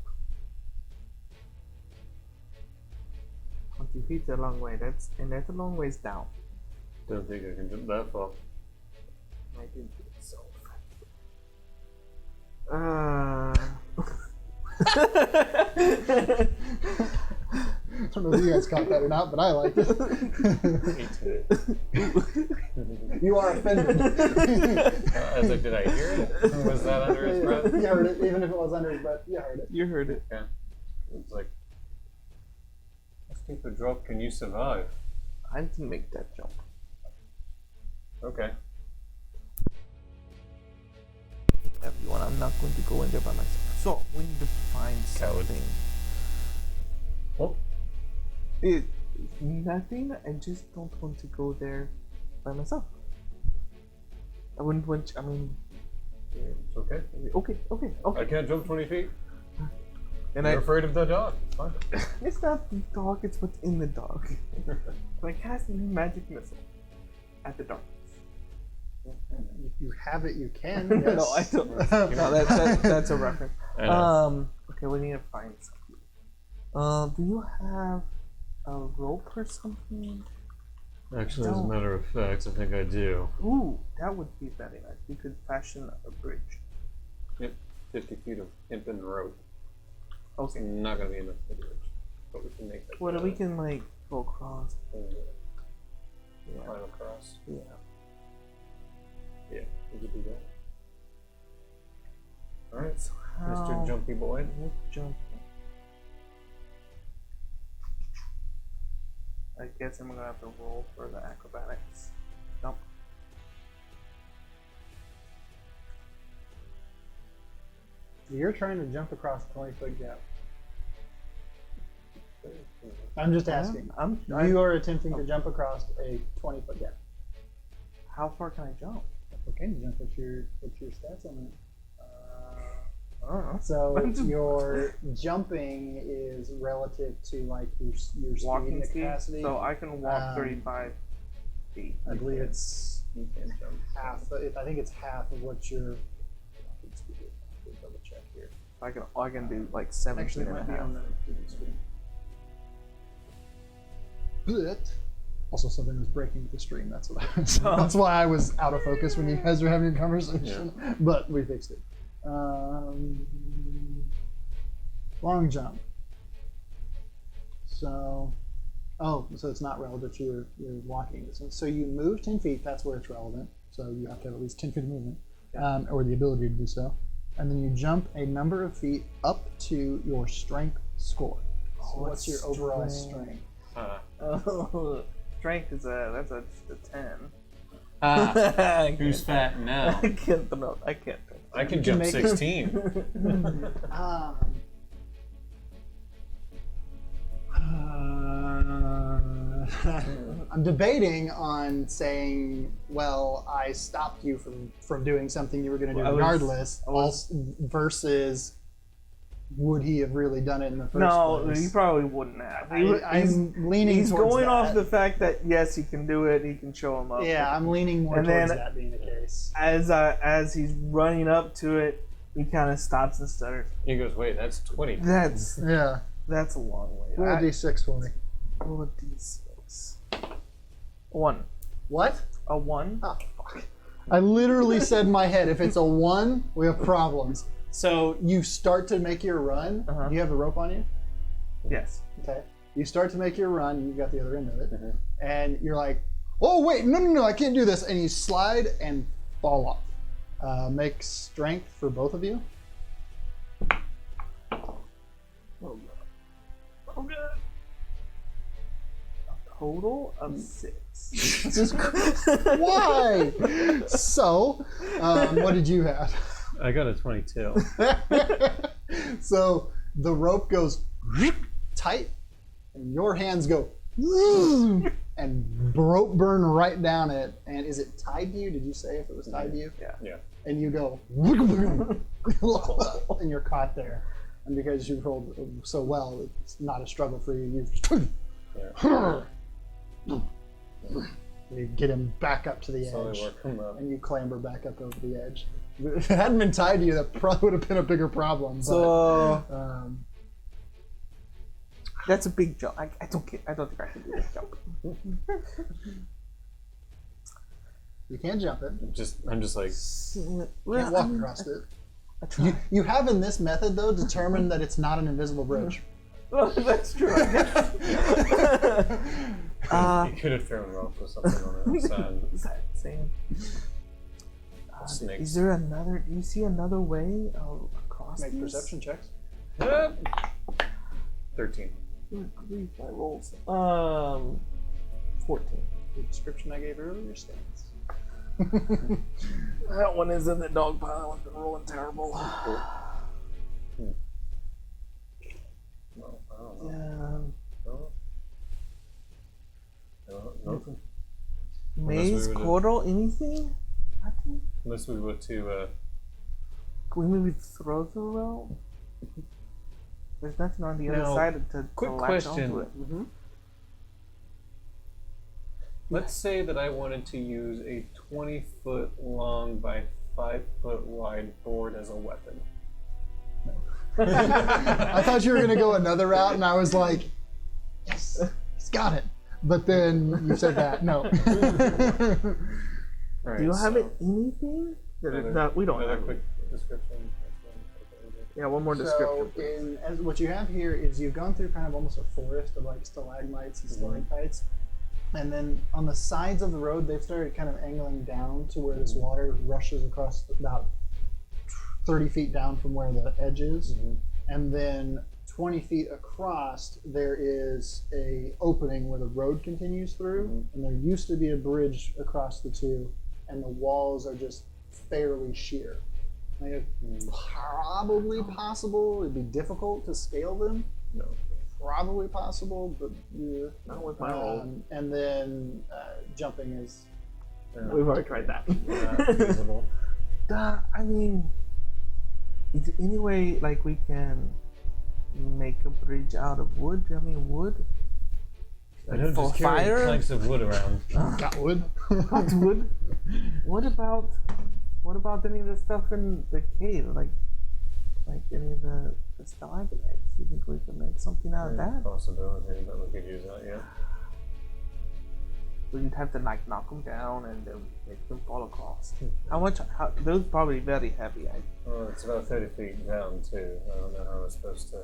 20 feet's a long way. That's a long ways down. Don't think I can jump that far. I did it so I don't know if you guys caught that or not, but I liked it. 18. You are offended. I was like, did I hear it? Was that under his breath? You heard it, even if it was under his breath. You heard it. You heard it. Yeah. It's like, how steep a drop can you survive? I can make that jump. Okay. Everyone, I'm not going to go in there by myself. So we need to find Coward. something. Well, Nothing. I just don't want to go there by myself. I wouldn't want. I mean, it's okay. okay. I can't jump 20 feet. And You're afraid of the dog. Fine. It's not the dog. It's what's in the dog. Like cast a magic missile at the darkness. If you have it, you can. Yes. No, I don't. No, that's a reference. Okay, we need to find something. Do you have a rope or something? Actually, as a matter of fact, I think I do. Ooh, that would be very nice. We could fashion a bridge. Yep, 50 feet of hempen rope. Okay. It's not going to be enough for the bridge. But we can make that. Well, we can like go across. Yeah. Final cross. Yeah. Yeah, we could do that. Alright, So Mr. Jumpy Boy. Let's jump. I guess I'm gonna have to roll for the acrobatics. Jump. You're trying to jump across a 20-foot gap. I'm just asking. You are attempting to jump across a 20-foot gap. How far can I jump? Okay, jump. What's your stats on it? I don't know. So your jumping is relative to like your speed Walking and speed. capacity. So I can walk 35 feet. I believe it's You can jump. half. I think it's half of what your walking speed is. I'll double check here. I can do like 17 Actually, it and might a be half. on the TV screen. But also something was breaking with the stream. That's what that's why I was out of focus when you guys were having a conversation. Yeah. But we fixed it. Long jump. So it's not relative to your walking distance. So you move 10 feet. That's where it's relevant. So you have to have at least 10 feet of movement, or the ability to do so. And then you jump a number of feet up to your strength score. So what's your overall strength? Strength is that's a 10. Who's fat now? I can't. I can jump 16. I'm debating on saying, well, I stopped you from doing something you were going to do regardless, versus would he have really done it in the first place? No, he probably wouldn't have. I'm leaning He's towards going that. off the fact that yes, he can do it. He can show him up. Yeah, I'm leaning more And towards then that being the case. As he's running up to it, he kind of stops and stutters. He goes, wait, that's 20. That's Yeah. a long way. Roll a d6 for me. Roll a d6. 1. What? A 1? Oh, fuck. I literally said in my head, if it's a 1, we have problems. So you start to make your run. Uh-huh. Do you have the rope on you? Yes. Okay. You start to make your run, and you've got the other end of it. And you're like, oh, wait, no, I can't do this. And you slide and fall off. Make strength for both of you. Oh god. A total of 6. Why? So, what did you have? I got a 22. So the rope goes tight, and your hands go and rope burn right down it. And is it tied to you? Did you say if it was tied to you? Yeah. And you go and you're caught there. And because you rolled so well, it's not a struggle for you. You get him back up to the edge, and you clamber back up over the edge. If it hadn't been tied to you, that probably would have been a bigger problem. But, So that's a big jump. I don't think I can do this jump. you can't jump it. I'm just like, You can't walk across it. You have in this method though determined that it's not an invisible bridge. Oh, that's true. you could have thrown rope or something on the other side. Is that same? Snakes. Is there another? Do you see another way across? Make these? perception checks. 13. Good grief, my rolls. 14. The description I gave earlier stands. That one is in the dog pile. I've been rolling terrible. No, I don't know. No, nothing. Maze, coral, anything? Nothing? Unless we were to, Can we maybe throw the rope? There's nothing on the other Now, side to quick latch question. onto it. Let's say that I wanted to use a 20-foot long by 5-foot wide board as a weapon. I thought you were going to go another route, and I was like, yes, he's got it. But then you said that. No. Right, Do you have anything? No, we don't another have quick description. Yeah, one more description. So, as what you have here is you've gone through kind of almost a forest of like stalagmites and stalactites. And then on the sides of the road, they've started kind of angling down to where this water rushes across about 30 feet down from where the edge is. And then 20 feet across, there is a opening where the road continues through, and there used to be a bridge across the two, and the walls are just fairly sheer. Like, it's probably possible. It'd be difficult to scale them. No. Probably possible, but yeah. Not with my roll. And then jumping is. We've already tried that. Not feasible. I mean, is there any way like we can make a bridge out of wood? I mean, wood. I don't For just carry fire? planks of wood around. Got wood. Not wood. What about any of the stuff in the cave? Like any of the stalagmites? You think we can make something out of that? Possibility that we could use that, yeah. So you'd have to like knock them down and then make them fall across. How much? Those are probably very heavy. Well, it's about 30 feet down too. I don't know how we're supposed to.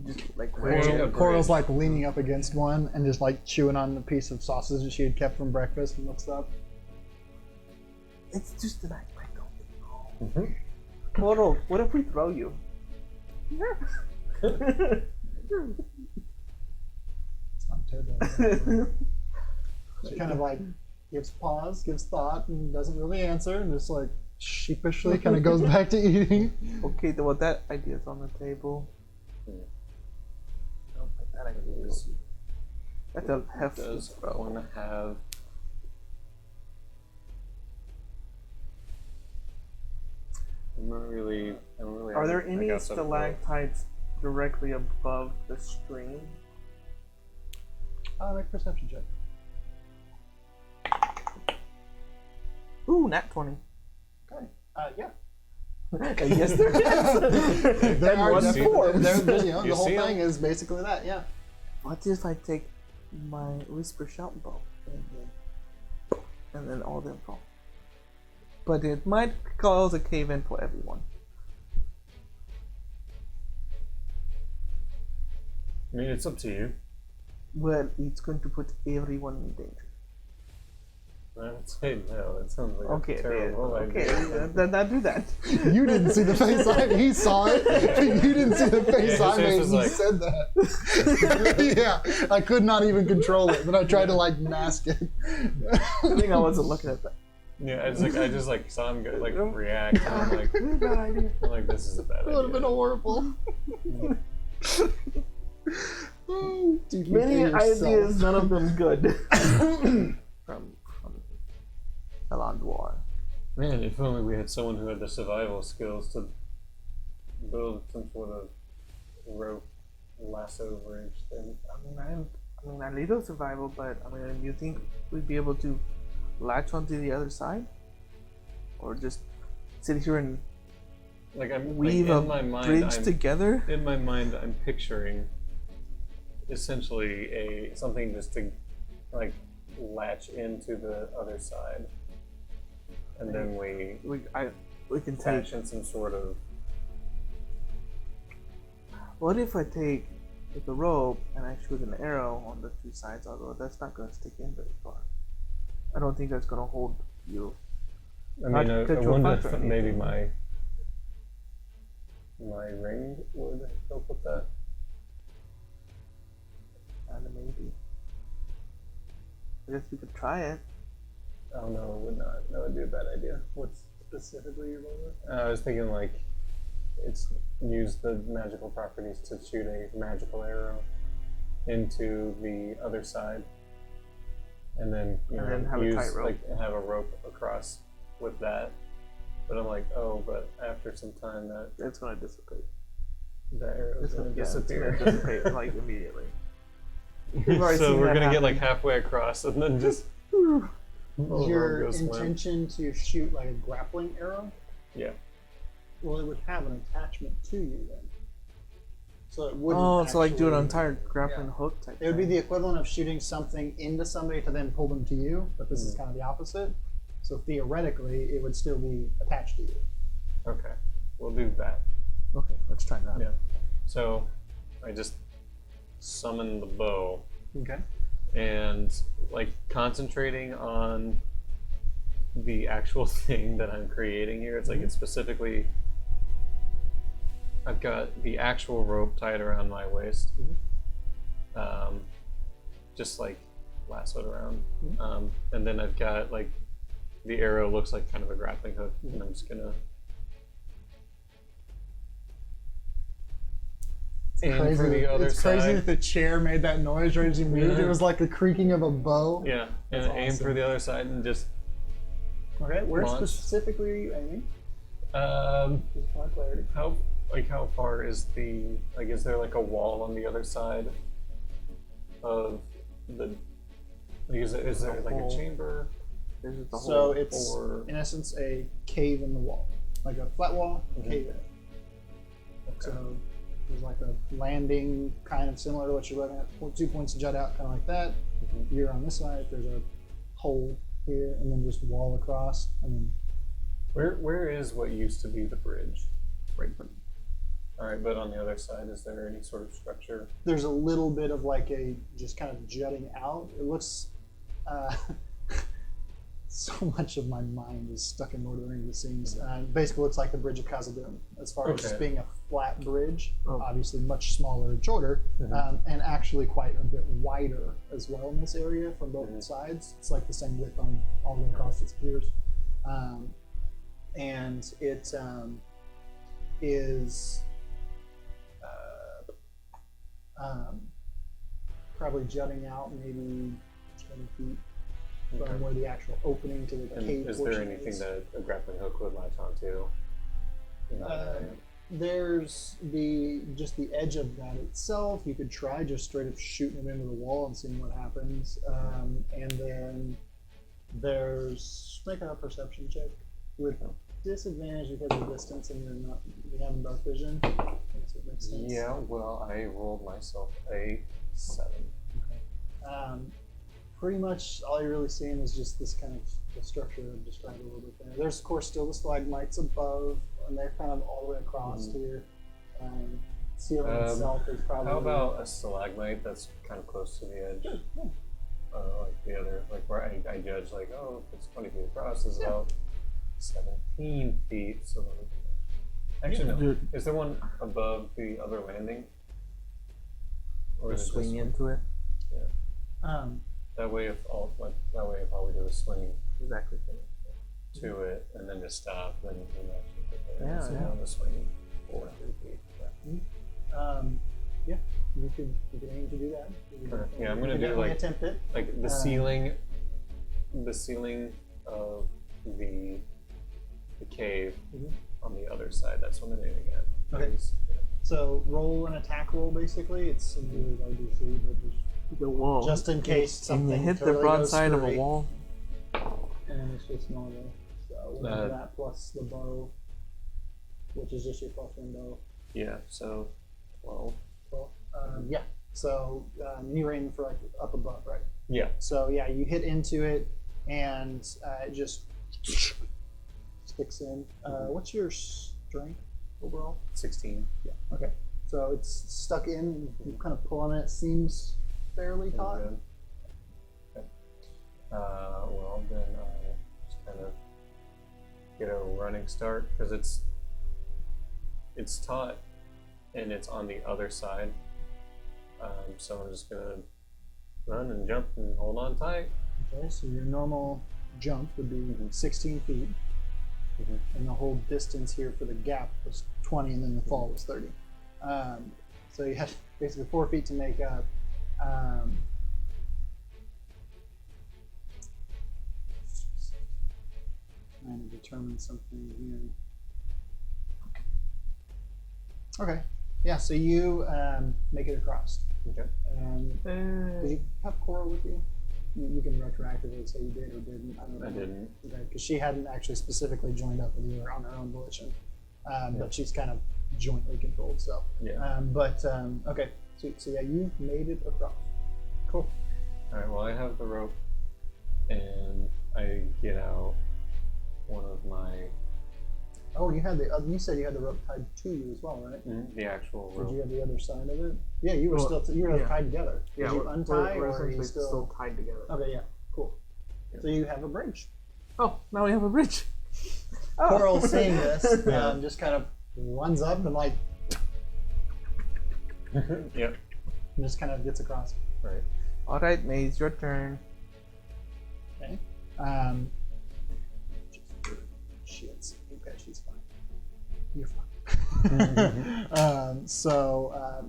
Just like Coral's like leaning up against one and just like chewing on the piece of sausage that she had kept from breakfast and looks up. It's just an act. I don't know. Coral, what if we throw you? It's not terrible. She kind of like gives pause, gives thought, and doesn't really answer, and just like sheepishly kind of goes back to eating. Okay, well that idea's on the table. I don't think that idea is. That's a hefty Does throw. one have? I don't really Are there have, any like, outside of the- stalactites directly above the stream? Make a perception check. Ooh, nat 20. Okay. Yeah. Yes, there is. There And are one definitely- four. the You whole see 'em? thing is basically that. Yeah. What if I take my whisper shout bow and then all them fall? But it might cause a cave in for everyone. I mean, it's up to you. Well, it's going to put everyone in danger. I would say no. That sounds like Okay, a terrible okay, idea. then I do that. You didn't see the face he saw it. You didn't see the face Yeah, I his face made was when you like- said that. Yeah, I could not even control it, but I tried to like mask it. I think I wasn't looking at that. Yeah, I just saw him go, like react, and I'm like, Bad idea. this is a bad It would have idea. been horrible. Oh, dude, you Many did yourself. ideas, none of them good. from Anadar. Man, if only we had someone who had the survival skills to build some sort of rope lasso bridge thing. I mean, I need a survival, but I mean, you think we'd be able to latch onto the other side, or just sit here and Like I'm weave like, a in my mind, bridge I'm, together? in my mind, I'm picturing essentially something just to like latch into the other side, and then we We can take. attach in some sort of. What if I take the rope and I shoot an arrow on the two sides? Although that's not going to stick in very far. I don't think that's going to hold you. I Not mean, I that you'll wonder punch or if maybe anything. my ring would help with that. And maybe. I guess we could try it. Oh no, it would not. That would be a bad idea. What's specifically your role? I was thinking like use the magical properties to shoot a magical arrow into the other side, and then And then have a use tight rope. like have a rope across with that. But I'm like, oh, but after some time that It's going to dissipate. the arrow is going to It's disappear. going to dissipate like immediately. We've already So seen we're that gonna get like happen. halfway across and then just. Is your go swim. intention to shoot like a grappling arrow? Yeah. Well, it would have an attachment to you then. So it wouldn't. Oh, so like do an actually- entire grappling yeah. hook type It would be thing. the equivalent of shooting something into somebody to then pull them to you, but this is Mhm. kind of the opposite. So theoretically, it would still be attached to you. Okay, we'll do that. Okay, let's try that. Yeah. So I just summon the bow Okay. and like concentrating on the actual thing that I'm creating here. It's like it's specifically I've got the actual rope tied around my waist, just like lassoed around, and then I've got like the arrow looks like kind of a grappling hook, and I'm just gonna aim for the other it's side. crazy that the chair made that noise right as you moved. Yeah. It was like the creaking of a bow. Yeah, and That's aim for awesome. the other side and just Okay, where Launch. specifically are you aiming? Just for clarity. how far is is there like a wall on the other side of the is there like a chamber This is the So whole. it's or in essence a cave in the wall, like a flat wall, cave in it. okay. So there's like a landing, kind of similar to what you're looking at. 2 points jut out, kind of like that. You're on this side. There's a hole here, and then just wall across, and then Where is what used to be the bridge? right in front. All right, but on the other side, is there any sort of structure? There's a little bit of like a just kind of jutting out. It looks. So much of my mind is stuck in Lord of the Rings, it seems. Basically, looks like the Bridge of Khazad-dûm, as far as Okay. being a flat bridge, Oh. obviously much smaller and shorter, and actually quite a bit wider as well in this area from both sides. It's like the same width on all the way across its piers. And it is probably jutting out maybe 10 feet from where the actual opening to the And cave is portion there anything is. that a grappling hook would latch onto? In that area? There's just the edge of that itself. You could try just straight up shooting it into the wall and seeing what happens. And then there's make a perception check with disadvantage because of distance and you haven't dark vision. I guess it makes sense. Yeah, well, I rolled myself a 7. Pretty much all you're really seeing is just this kind of the structure I've described a little bit there. There's of course still the stalagmites above, and they're kind of all the way across here. Ceiling itself is probably. How about a stalagmite that's kind of close to the edge? Yeah. Like the other, like where I judge, like, oh, if it's 20 feet across, it's about 17 feet. So actually, no. Dude. Is there one above the other landing? Or is Just it swing just into it. that way? If all we do is swing Exactly. to it and then just stop, then you can actually get there. Yeah, So yeah. you want to swing 4 or 3 feet. Yeah. You could aim to do that. Sure. Yeah, I'm gonna You do, definitely like- attempt it. Like the ceiling of the cave on the other side. That's what I'm aiming at. Okay. Yeah. So roll an attack roll basically. It's a really low DC, but The wall. just in case Can something you hit the totally goes broadside of a screwy. wall? And it's just normal. So that plus the bow, which is just your plus one bow. Yeah. So 12. Well, yeah. So you were aiming for like up above, right? Yeah. So yeah, you hit into it, and it just sticks in. What's your strength overall? 16. Yeah. Okay. So it's stuck in. You kind of pull on it. It seems fairly taut. Good. Okay. Well, then I'll just kind of get a running start because it's taut and it's on the other side. So I'm just gonna run and jump and hold on tight. Okay. So your normal jump would be 16 feet, and the whole distance here for the gap was 20, and then the fall was 30. So you had basically 4 feet to make up. Trying to determine something here. Okay. Yeah. So you make it across. Okay. Did you have Cora with you? You can retroactively say you did or didn't. I don't know. I didn't. Because she hadn't actually specifically joined up with you on her own volition, but she's kind of jointly controlled. So, Yeah. Okay. So yeah, you made it across. Cool. All right. Well, I have the rope, and I get out one of my Oh, you had you said you had the rope tied to you as well, right? the actual Did rope. you have the other side of it? Yeah, you were Well, you were yeah. tied together. Did you we're untie or are you essentially still? tied together. Okay, yeah, cool. Yeah. So you have a bridge. Oh, now we have a bridge. Coral seeing this, Yeah. just kind of runs up and like Yep. and just kind of gets across. Right. All right, Maze, your turn. Okay. Shit. Okay, she's fine. You're fine.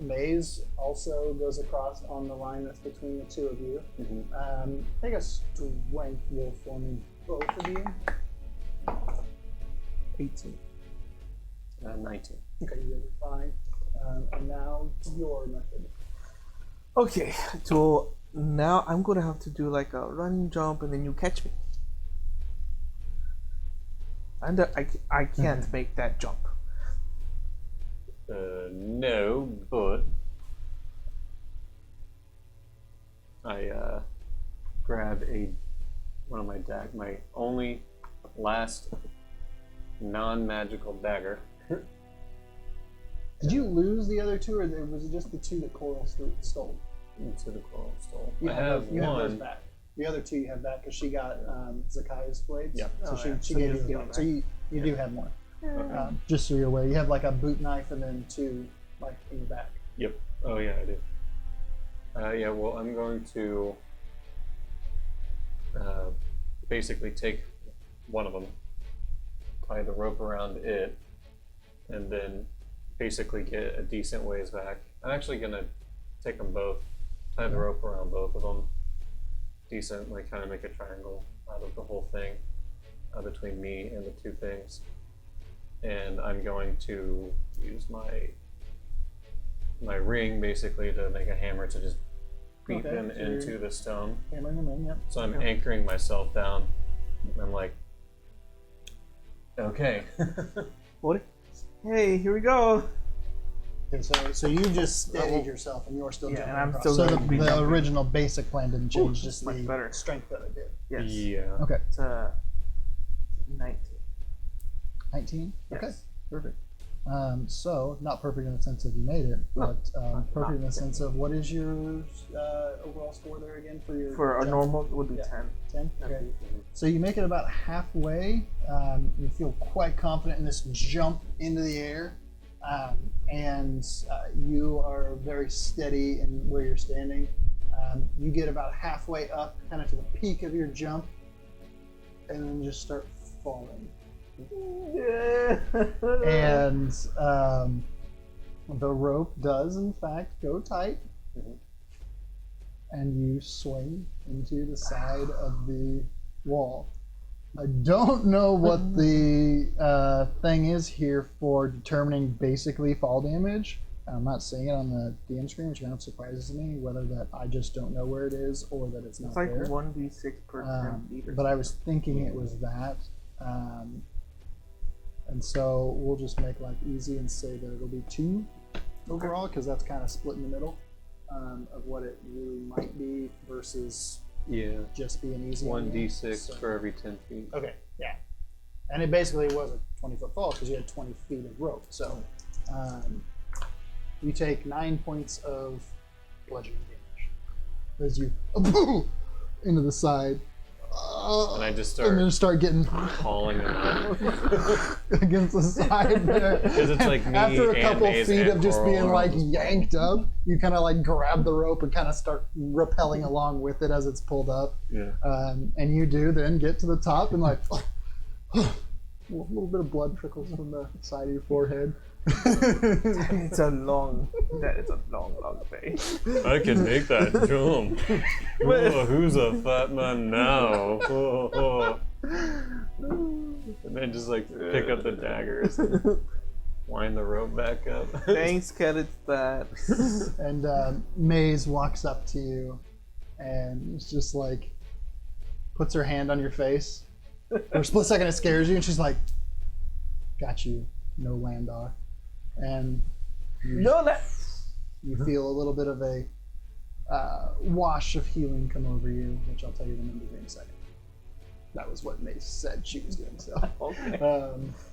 Maze also goes across on the line that's between the two of you. Take a strength roll for me, both of you. 18. 19. Okay, you're fine. And now your method. Okay, so now I'm gonna have to do like a running jump and then you catch me. And I can't make that jump. No, but I grab one of my only last non-magical dagger. Did you lose the other two, or was it just the two that Coral stole? Into the coral stole. You I have you have those one. back. The other two you have back because she got Zakai's blades. Yep. So Oh, she yeah. she So gave you you just those give back. them So you do have more. Just so you're aware, you have like a boot knife and then two like in the back. Yep. Oh yeah, I do. Yeah. Well, I'm going to basically take one of them, tie the rope around it, and then basically get a decent ways back. I'm actually gonna take them both, tie the rope around both of them, decent, like kind of make a triangle out of the whole thing, between me and the two things. And I'm going to use my ring basically to make a hammer to just beat Okay, them so you're- into the stone. Hammering them in, yep. So I'm anchoring myself down. And I'm like, okay. What? Hey, here we go. Okay, so you just steadied yourself and you're still Yeah, jumping and I'm across. still So gonna be the jumping. original basic plan didn't change, just much the better. strength that it did. Yes. Yeah. Okay, It's 19. 19. Yes. Okay, perfect. So not perfect in the sense of you made it, No, but perfect in the not sense of what is your overall score there again for your For a jump? normal, it would be Yeah. 10. 10? Okay. So you make it about halfway. You feel quite confident in this jump into the air. And you are very steady in where you're standing. You get about halfway up, kind of to the peak of your jump, and then just start falling. And the rope does, in fact, go tight. And you swing into the side of the wall. I don't know what the thing is here for determining basically fall damage. I'm not seeing it on the DM screen, which kind of surprises me, whether that I just don't know where it is or that it's not It's like there. 1d6 per 10 feet. Or But I was thinking it was that. And so we'll just make life easy and say that it'll be 2 overall, because that's kind of split in the middle of what it really might be versus Yeah. just being easy. on you. 1d6 So- for every 10 feet. Okay, yeah. And it basically was a 20-foot fall because you had 20 feet of rope. So you take 9 points of bludgeoning damage as you into the side. And I just And then start getting hauling them up. against the side there. 'Cause it's like me After a and couple Maze feet and of just Coral being are like just- yanked up, you kind of like grab the rope and kind of start rappelling along with it as it's pulled up. Yeah. And you do then get to the top and like a little bit of blood trickles from the side of your forehead. That is a long way. I can make that jump. Oh, who's a fat man now? Oh. And then just like pick up the daggers and wind the rope back up. Thanks, Carrot Bat. And Maze walks up to you and it's just like puts her hand on your face. For a split second it scares you and she's like, got you, no Landar. And No, that. you feel a little bit of a wash of healing come over you, which I'll tell you the number in a second. That was what Mace said she was doing. So, Okay.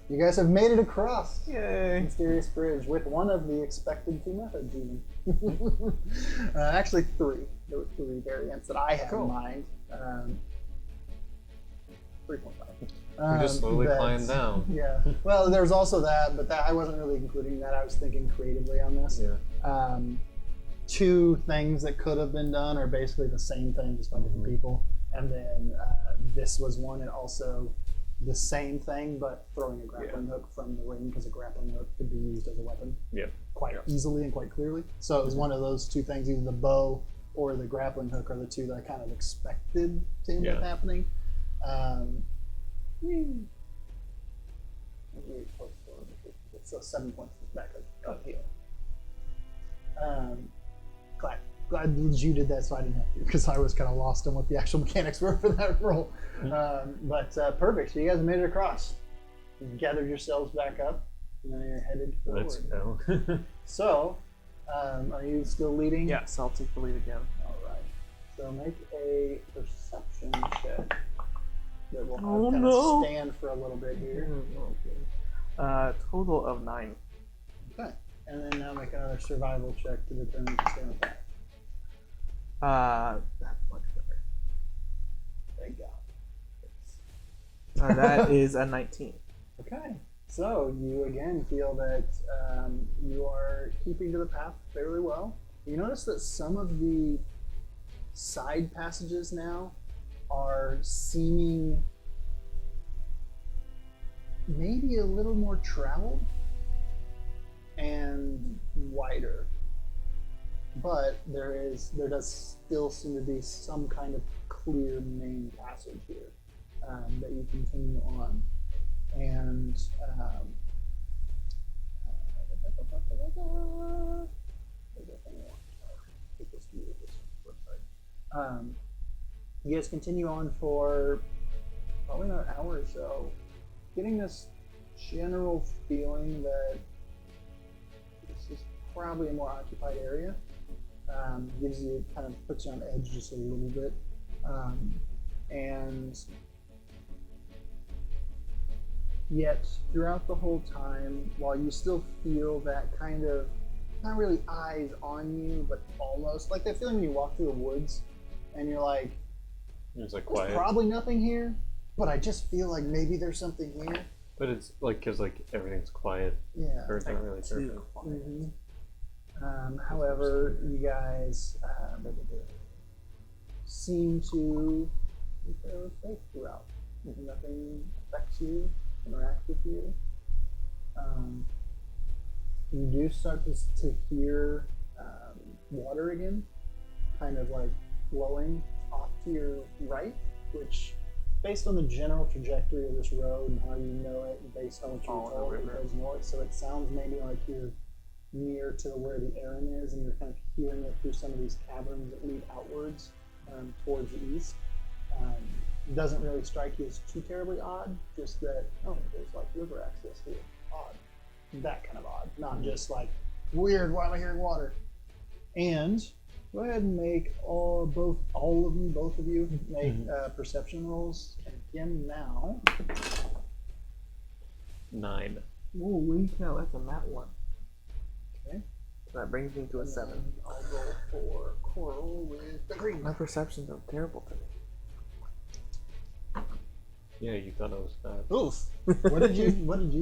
you guys have made it across Yay. Mysterious Bridge with one of the expected 2 methods, even. Actually, 3. There were 3 variants that I had in mind. 3.5. We just slowly climb down. Yeah. Well, there's also that, but that I wasn't really including that. I was thinking creatively on this. Yeah. two things that could have been done are basically the same thing, just by different people. And then this was one, and also the same thing, but throwing a grappling hook from the ring, because a grappling hook could be used as a weapon quite easily and quite clearly. So it was one of those two things, either the bow or the grappling hook are the two that I kind of expected to end up happening. So 7 points back up here. Glad you did that, so I didn't have to, because I was kind of lost on what the actual mechanics were for that roll. But perfect. So you guys made it across. You gathered yourselves back up, and then you're headed forward. Let's go. So, are you still leading? Yes, I'll take the lead again. All right. So make a perception check. That will stand for a little bit here. Total of 9. Okay. And then now make another survival check to determine if you stand with that. That's much better. Thank God. That is a 19. Okay. So you again feel that you are keeping to the path fairly well. You notice that some of the side passages now are seeming maybe a little more traveled and wider, but there does still seem to be some kind of clear main passage here that you continue on, and you guys continue on for probably another hour or so, getting this general feeling that this is probably a more occupied area. Gives you, kind of puts you on edge just a little bit, and yet throughout the whole time, while you still feel that kind of, not really eyes on you, but almost like that feeling when you walk through the woods and you're like, It's like there's quiet. probably nothing here, but I just feel like maybe there's something here. But it's like, because like everything's quiet. Yeah. Birds aren't really chirping. Mhm. However, you guys seem to be fairly safe throughout. Nothing affects you, interacts with you. You do start to hear water again, kind of like flowing off to your right, which, based on the general trajectory of this road and how you know it, and based on what you were told, it goes north, so it sounds maybe like you're near to where the Aaron is, and you're kind of hearing it through some of these caverns that lead outwards towards the east. It doesn't really strike you as too terribly odd, just that, oh, there's like river access here. Odd. That kind of odd. Not just like, weird, why am I hearing water? And go ahead and make both of you, make perception rolls. And again now. 9. Holy cow, that's a nat 1. Okay. That brings me to a 7. I'll roll for Coral with the green. My perceptions are terrible today. Yeah, you thought I was bad. Oof. What did you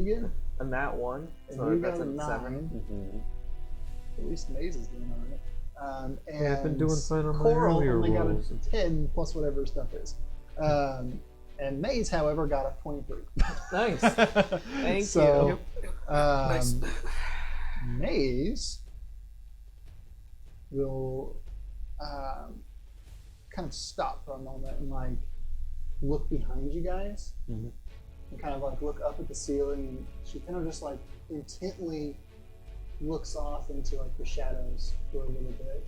get? A nat 1, so You that's got a a 7. Mm-hmm. At least Maze is doing alright. And I've been doing fine on my Coral earlier only got rolls. a 10 plus whatever her stuff is. And Maze, however, got a 23. Nice. Thank So, you. Nice. Maze will kind of stop for a moment and like look behind you guys, Mhm. and kind of like look up at the ceiling, and she kind of just like intently looks off into like the shadows for a little bit.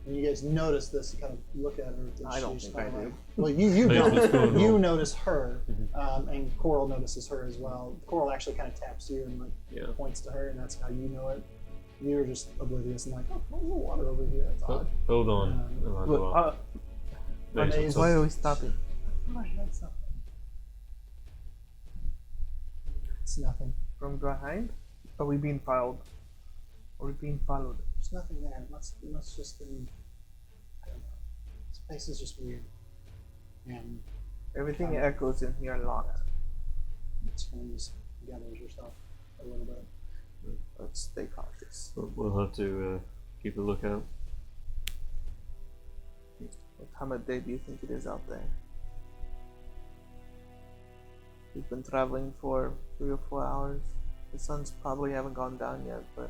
And you guys notice this and kind of look at her. And I don't she's think I kinda do. like- Well, you Maze, what's don't. going You on? notice her, and Coral notices her as well. Coral actually kind of taps you and like Yeah. points to her, and that's how you know it. You're just oblivious and like, oh, there's no water over here. That's odd. Hold on. I might as Look, well. Maze, Maze, what's why up? are we stopping? I had something. It's nothing. From behind? Are we being followed? Are we being followed? There's nothing there. It must just been. I don't know. This place is just weird. And Everything echoes in here locked. it's kind of just gathers yourself a little bit. Let's stay cautious. We'll have to keep a lookout. What time of day do you think it is out there? We've been traveling for 3 or 4 hours. The sun's probably haven't gone down yet, but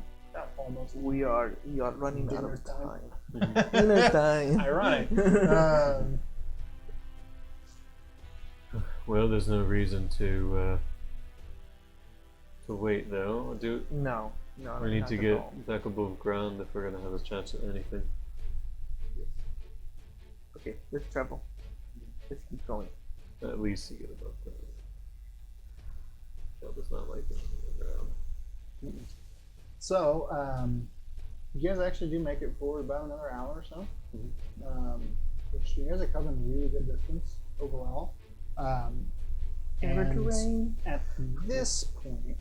Almost. we are running out Dinner of time. time. Dinner time. Ironic. Well, there's no reason to wait though. No. We need not to at get all. back above ground if we're gonna have a chance at anything. Okay, let's travel. Let's keep going. At least to get above ground. That was not like it on the ground. So, you guys actually do make it forward about another hour or so. Which you guys are covering really good distance overall. And terrain. at this point,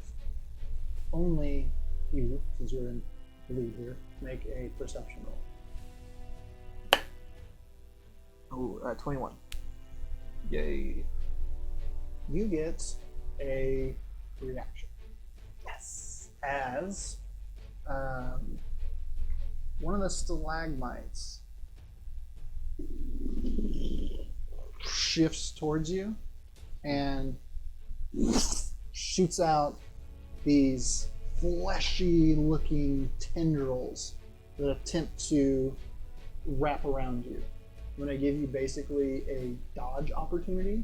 only you, since you're in the lead here, make a perception roll. Oh, 21. Yay! You get a reaction. Yes. As one of the stalagmites shifts towards you and shoots out these fleshy looking tendrils that attempt to wrap around you. I'm going to give you basically a dodge opportunity.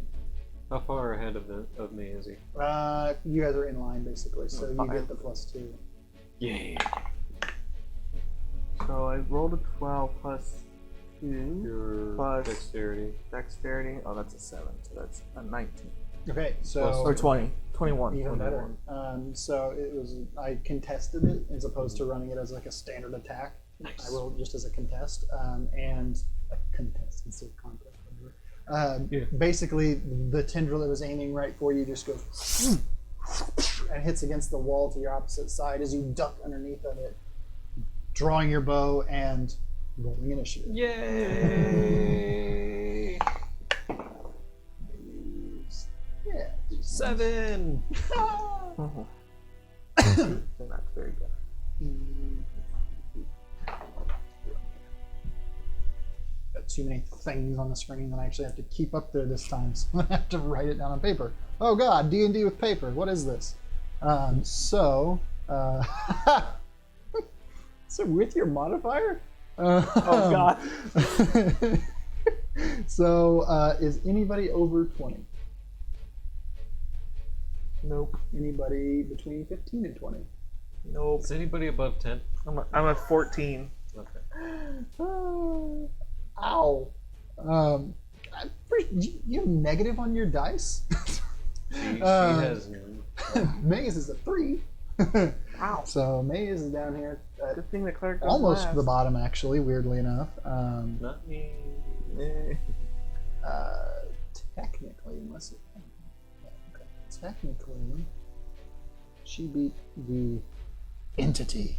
How far ahead of me is he? You guys are in line basically, so you 5. get the +2. Yay! So I rolled a 12 plus 2. Your Plus- dexterity. Dexterity. Oh, that's a 7. So that's a 19. Okay, so Or 20. 21. even better. 21. So it was I contested it as opposed to running it as like a standard attack. Nice. I rolled just as a contest, and a contest instead of contest. Yeah. Basically, the tendril that was aiming right for you just goes and hits against the wall to your opposite side as you duck underneath of it, drawing your bow and rolling initiative. Yay! Yeah. 7! So that's very good. Got too many things on the screen that I actually have to keep up there this time, so I have to write it down on paper. Oh God, D&D with paper. What is this? So with your modifier. Oh God. So is anybody over 20? Nope. Anybody between 15 and 20? Nope. Is anybody above 10? I'm at 14. Okay. Ow. You have negative on your dice? She has. Maze is a 3. Wow. So Maze is down here at Good thing the cleric goes almost last. the bottom, actually, weirdly enough. Not me. Technically, unless technically, she beat the entity.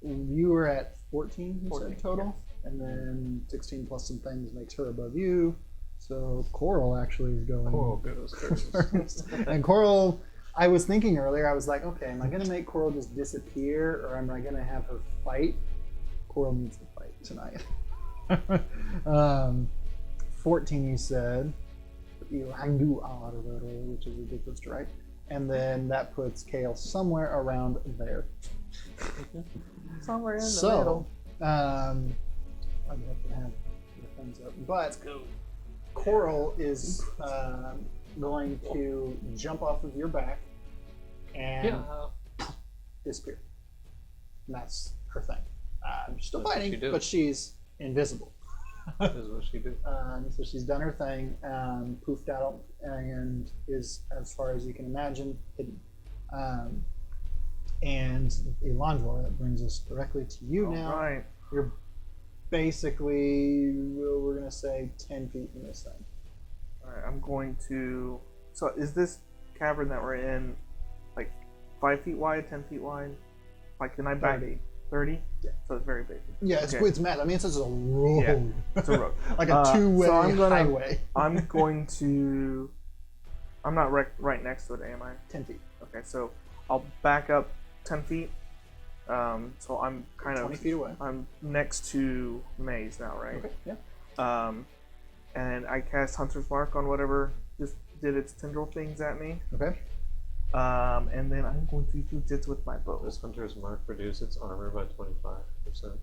You were at 14, you 14, said, total? And then 16 plus some things makes her above you. So Coral actually is going Coral goes first. first. And Coral, I was thinking earlier, I was like, okay, am I going to make Coral just disappear or am I going to have her fight? Coral needs to fight tonight. 14, you said. Which is ridiculous to write. And then that puts Kale somewhere around there. Somewhere in the So, middle. I'd have to have the thumbs up. But Coral is going to jump off of your back and disappear. And that's her thing. She's still That's what fighting, she do. but she's invisible. This is what she do. So she's done her thing, poofed out, and is, as far as you can imagine, hidden. And Elandor, that brings us directly to you now. All right. You're basically, we're going to say 10 feet from this thing. All right. I'm going to. So is this cavern that we're in like 5 feet wide, 10 feet wide? Like, can I back 30. 30? Yeah. So it's very big. Yeah, it's Okay. it's mad. I mean, it's just a road. Yeah, it's a road. Like a two-way so I'm gonna- highway. I'm going to. I'm not right next to it, am I? 10 feet. Okay, so I'll back up 10 feet. So I'm kind 20 of feet away. I'm next to Maze now, right? Okay. Yeah. And I cast Hunter's Mark on whatever just did its tendril things at me. Okay. And then I'm going to shoot it with my bow. Does Hunter's Mark reduce its armor by 25%?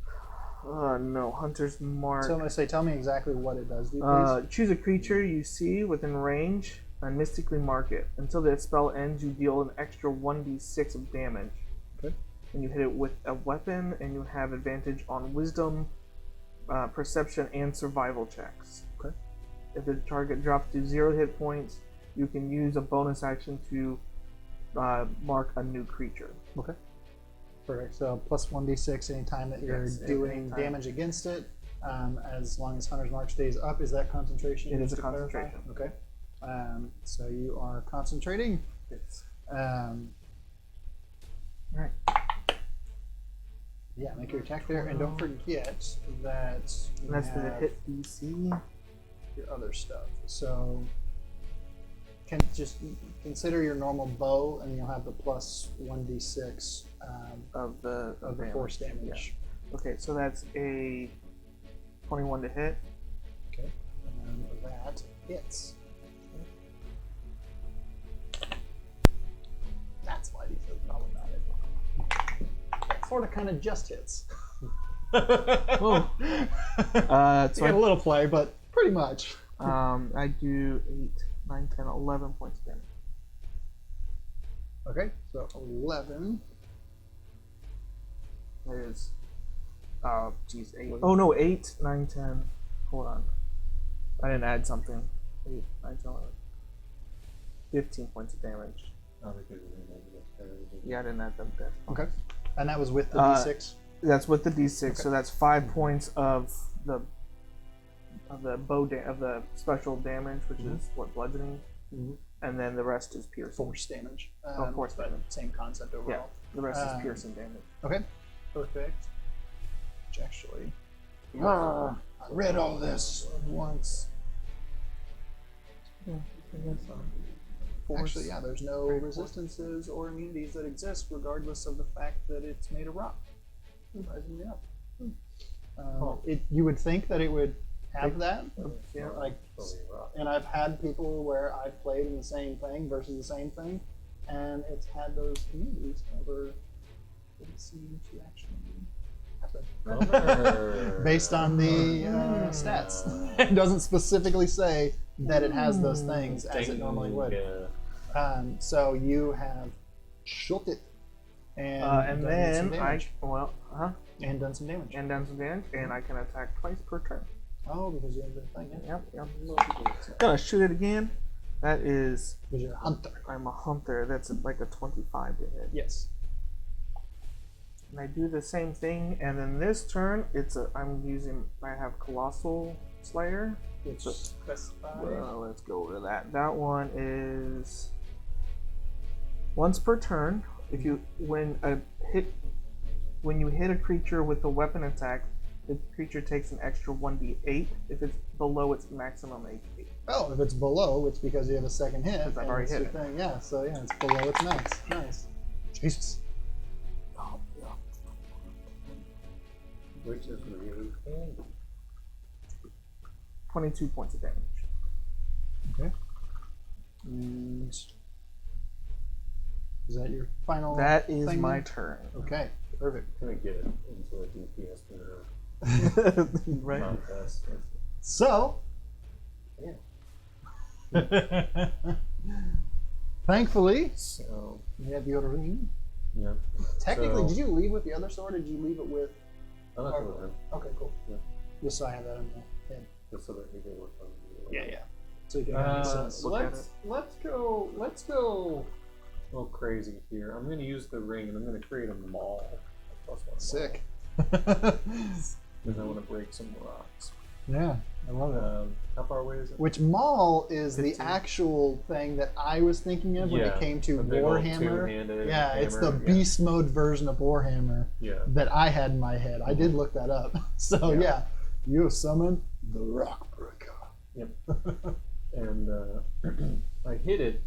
No, Hunter's Mark. So I'm gonna say, tell me exactly what it does. Do you please? Choose a creature you see within range and mystically mark it. Until the spell ends, you deal an extra 1d6 of damage. Okay. And you hit it with a weapon, and you have advantage on Wisdom, Perception, and Survival checks. Okay. If the target drops to 0 hit points, you can use a bonus action to mark a new creature. Okay. Perfect. So plus 1d6 anytime that you're Yes, doing anytime. damage against it. As long as Hunter's Mark stays up, is that concentration? It is just a to clarify? concentration. Okay. So you are concentrating. Yes. Right. Yeah, make your attack there, and don't forget that you And that's the have hit DC. your other stuff. So can just consider your normal bow, and you'll have the plus 1d6 Of the damage. force damage. Yeah. Okay, so that's a 21 to hit. Okay. And that hits. That's why these are problematic. That sort of kind of just hits. Oh. So a little play, but pretty much. I do 8, 9, 10, 11 points of damage. Okay, so 11. That is, geez, 8. Oh no, 8, 9, 10. Hold on. I didn't add something. 8, 9, 10, 11. 15 points of damage. Oh, because you didn't get carried. Yeah, I didn't add them there. Okay. And that was with the Uh, d6? That's with the d6, Okay. so that's 5 points of the of the special damage, which is what, bludgeoning, and then the rest is piercing. Force damage. Force but damage. Same concept overall. Yeah, the rest is piercing damage. Okay, perfect. Which actually, I read all this once. Actually, yeah, there's no resistances or immunities that exist regardless of the fact that it's made of rock. Surprising me up. You would think that it would have that, Yeah. like, Fully rock. and I've had people where I've played in the same thing versus the same thing, and it's had those immunities, however, didn't seem to actually happen. Bummer. Based on the stats. It doesn't specifically say that it has those things as it normally would. Yeah. So you have shot it and And done some then damage. and Done some damage. done some damage, and I can attack twice per turn. Oh, because you have the thing. Yeah. Yep. Gonna shoot it again. That is, Because you're a hunter. I'm a hunter. That's like a 25 to hit. Yes. And I do the same thing, and then this turn, I have Colossal Slayer. Which specifies. Well, let's go over to that. That one is once per turn. When you hit a creature with a weapon attack, the creature takes an extra 1d8 if it's below its maximum HP. Oh, if it's below, it's because you have a second hit. Because I've and already it's hit your it. thing. Yeah, so yeah, it's below its max. Nice. Jesus. Which is really handy. 22 points of damage. Okay. And is that your final? That is thing my then? turn. Okay. Perfect. Can we get it into a DPS Right. contest? So. Thankfully, So, we have the other ring. yeah. Technically, So- did you leave with the other sword, or did you leave it with? I left it with him, Okay, cool. Yeah. Just so I have that in my head. just so that he could work on it. Yeah. So you can have this. Look at Let's go a little crazy here. I'm gonna use the ring and I'm gonna create a maul. A +1 maul. Sick. Because I want to break some rocks. Yeah, I love it. How far away is it? Which Maul is 15. the actual thing that I was thinking of when it came to the big old Warhammer. two-handed Yeah, it's the hammer, beast mode version of Warhammer Yeah. that I had in my head. I did look that up. So yeah, you summon the Rock Breaker. And I hit it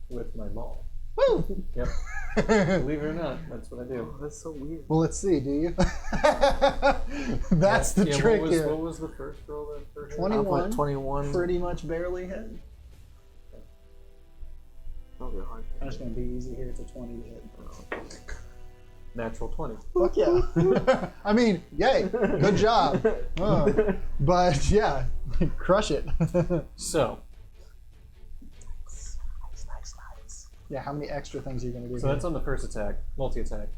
with my maul. Woo! Yep. Believe it or not, that's what I do. Oh, that's so weird. Well, let's see. Do you? That's the trick what was, here. What was the first roll? That first 21. 21. Pretty much barely hit. That'll be hard. I'm just gonna be easy here. It's a 20 to hit. Natural 20. Fuck yeah. I mean, yay. Good job. But yeah, crush it. So, Yeah, how many extra things are you gonna do? so that's on the first attack, multi-attack.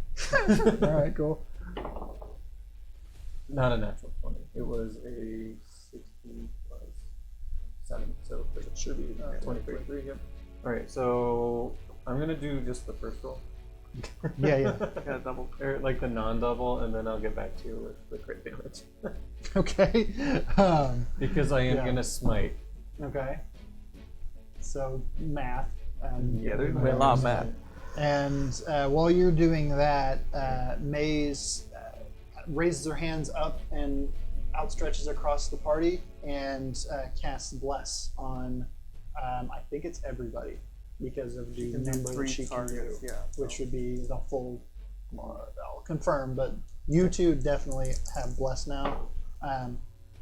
All right, cool. Not a natural 20. It was a 60 plus 7, so it should be 23. Yep. All right, so I'm gonna do just the first roll. Yeah. Got a double. Or like the non-double, and then I'll get back to you with the crit damage. Okay. Because I am Yeah. gonna smite. Okay. So math. Yeah, there's gonna be a lot of math. And while you're doing that, Maze raises her hands up and outstretches across the party and casts Bless on, I think it's everybody, because of the can do number that 3 she can do, targets, yeah, which so. would be the full. I'll confirm, but you two definitely have Bless now,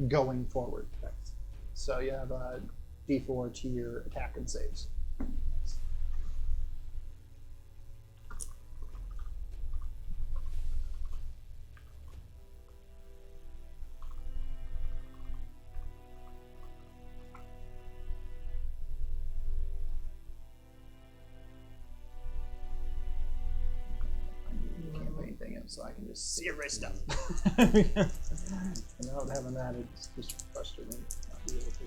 going forward. So you have a D4 to your attack and saves. Can't put anything in, so I can just see everybody's stuff. Without having that, it's just frustrating not be able to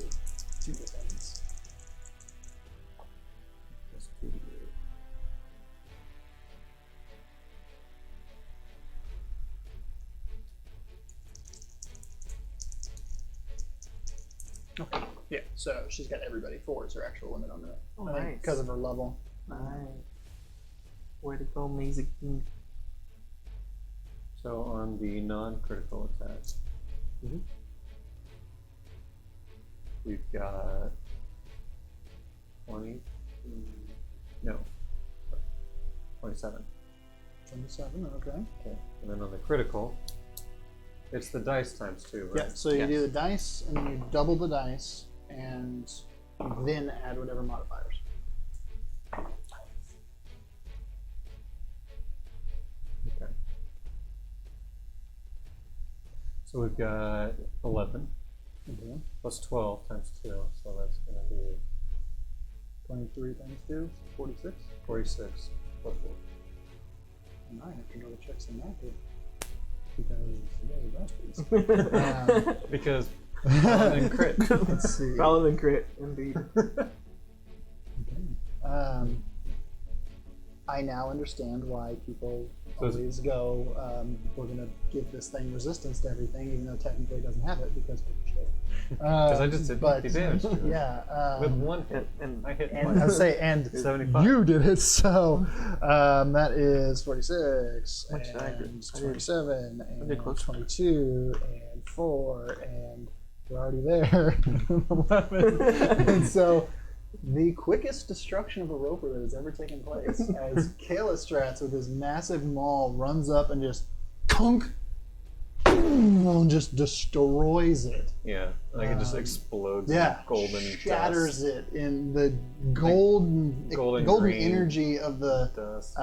do the things. Okay. Yeah. So she's got everybody. 4 is her actual limit on that. Oh, I think nice. because of her level. Nice. Way to go, amazing king. So on the non-critical attack, we've got 20. No, 27. 27. Okay. Okay, and then on the critical, it's the dice times 2, right? Yeah. So you Yes. do the dice, and then you double the dice, and then add whatever modifiers. Okay. So we've got 11 Okay. plus 12 times 2, so that's going to be 23 times 2, 46. 46 plus 4. And I have to double check some math here. Because you guys are bastards. Because paladin crit. Let's see. Paladin crit, indeed. I now understand why people So is- always go, we're going to give this thing resistance to everything, even though technically it doesn't have it, because of shit. Because I just did but, 50 damage to it. Yeah. With one hit. And I hit And one. I would say, and 75. you did it, so that is 46, Which I did. and I did. 27, I did and close. 22, and 4, and we're already there, 11. And so, the quickest destruction of a roper that has ever taken place, as Kalistrats with his massive maul runs up and just tunk, boom, just destroys it. Yeah, like it just explodes in Yeah, golden shatters it in the golden golden golden green energy of the dust.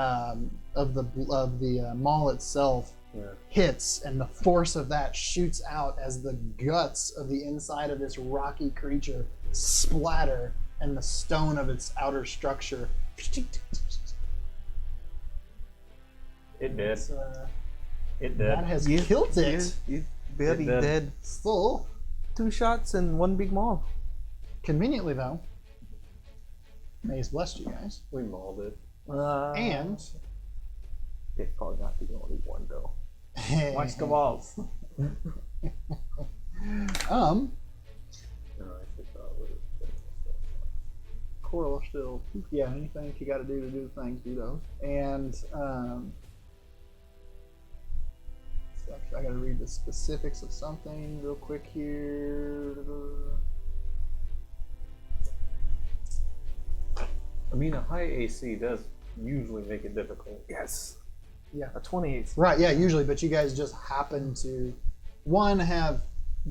maul itself Yeah. hits, and the force of that shoots out as the guts of the inside of this rocky creature splatter, and the stone of its outer structure. It did. It's, It did. that has killed it. You barely It did. dead. Full. 2 shots and 1 big maul. Conveniently though, Maze blessed you guys, We mauled it. and It's probably not the only one though. Watch the walls. No, I think that would have Coral still, yeah, anything you got to do the things, do those. And I got to read the specifics of something real quick here. I mean, a high AC does usually make it difficult. Yes. Yeah. A 28. Right, yeah, usually, but you guys just happen to, one, have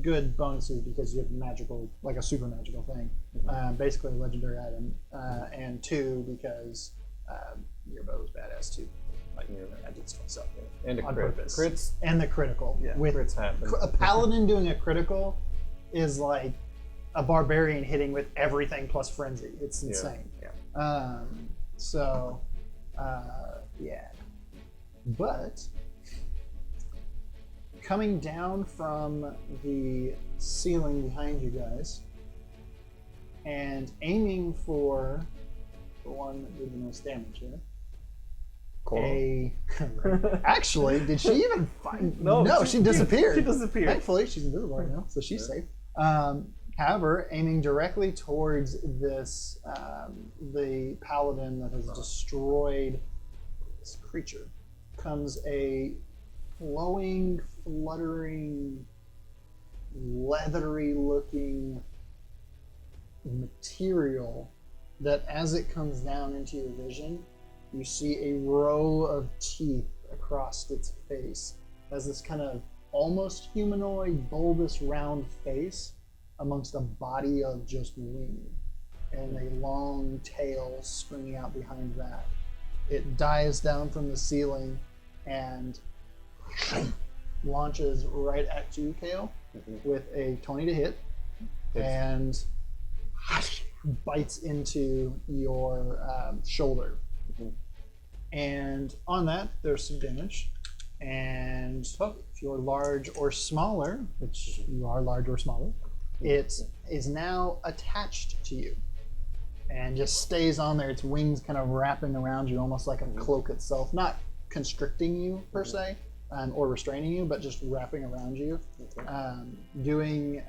good bonuses because you have magical, like a super magical thing, basically a legendary item, and two, because your bow is badass too, like your magic stuff. So, And a on crit. purpose. Crits, and the critical. Yeah, with crits happen. a paladin doing a critical is like a barbarian hitting with everything plus frenzy. It's insane. Yeah. So, yeah. But coming down from the ceiling behind you guys and aiming for the one that did the most damage here. Actually, did she even find? No, she disappeared. She disappeared. Thankfully, she's invisible right now, so she's safe. However, aiming directly towards this, the paladin that has destroyed this creature, comes a flowing, fluttering, leathery-looking material that, as it comes down into your vision, you see a row of teeth across its face. It has this kind of almost humanoid, bulbous, round face amongst a body of just wing and a long tail springing out behind that. It dives down from the ceiling and launches right at you, Kale, with a 20 to hit, and bites into your shoulder. And on that, there's some damage. And if you're large or smaller, which you are large or smaller, it is now attached to you and just stays on there. Its wings kind of wrapping around you, almost like a cloak itself, not constricting you per se, or restraining you, but just wrapping around you, doing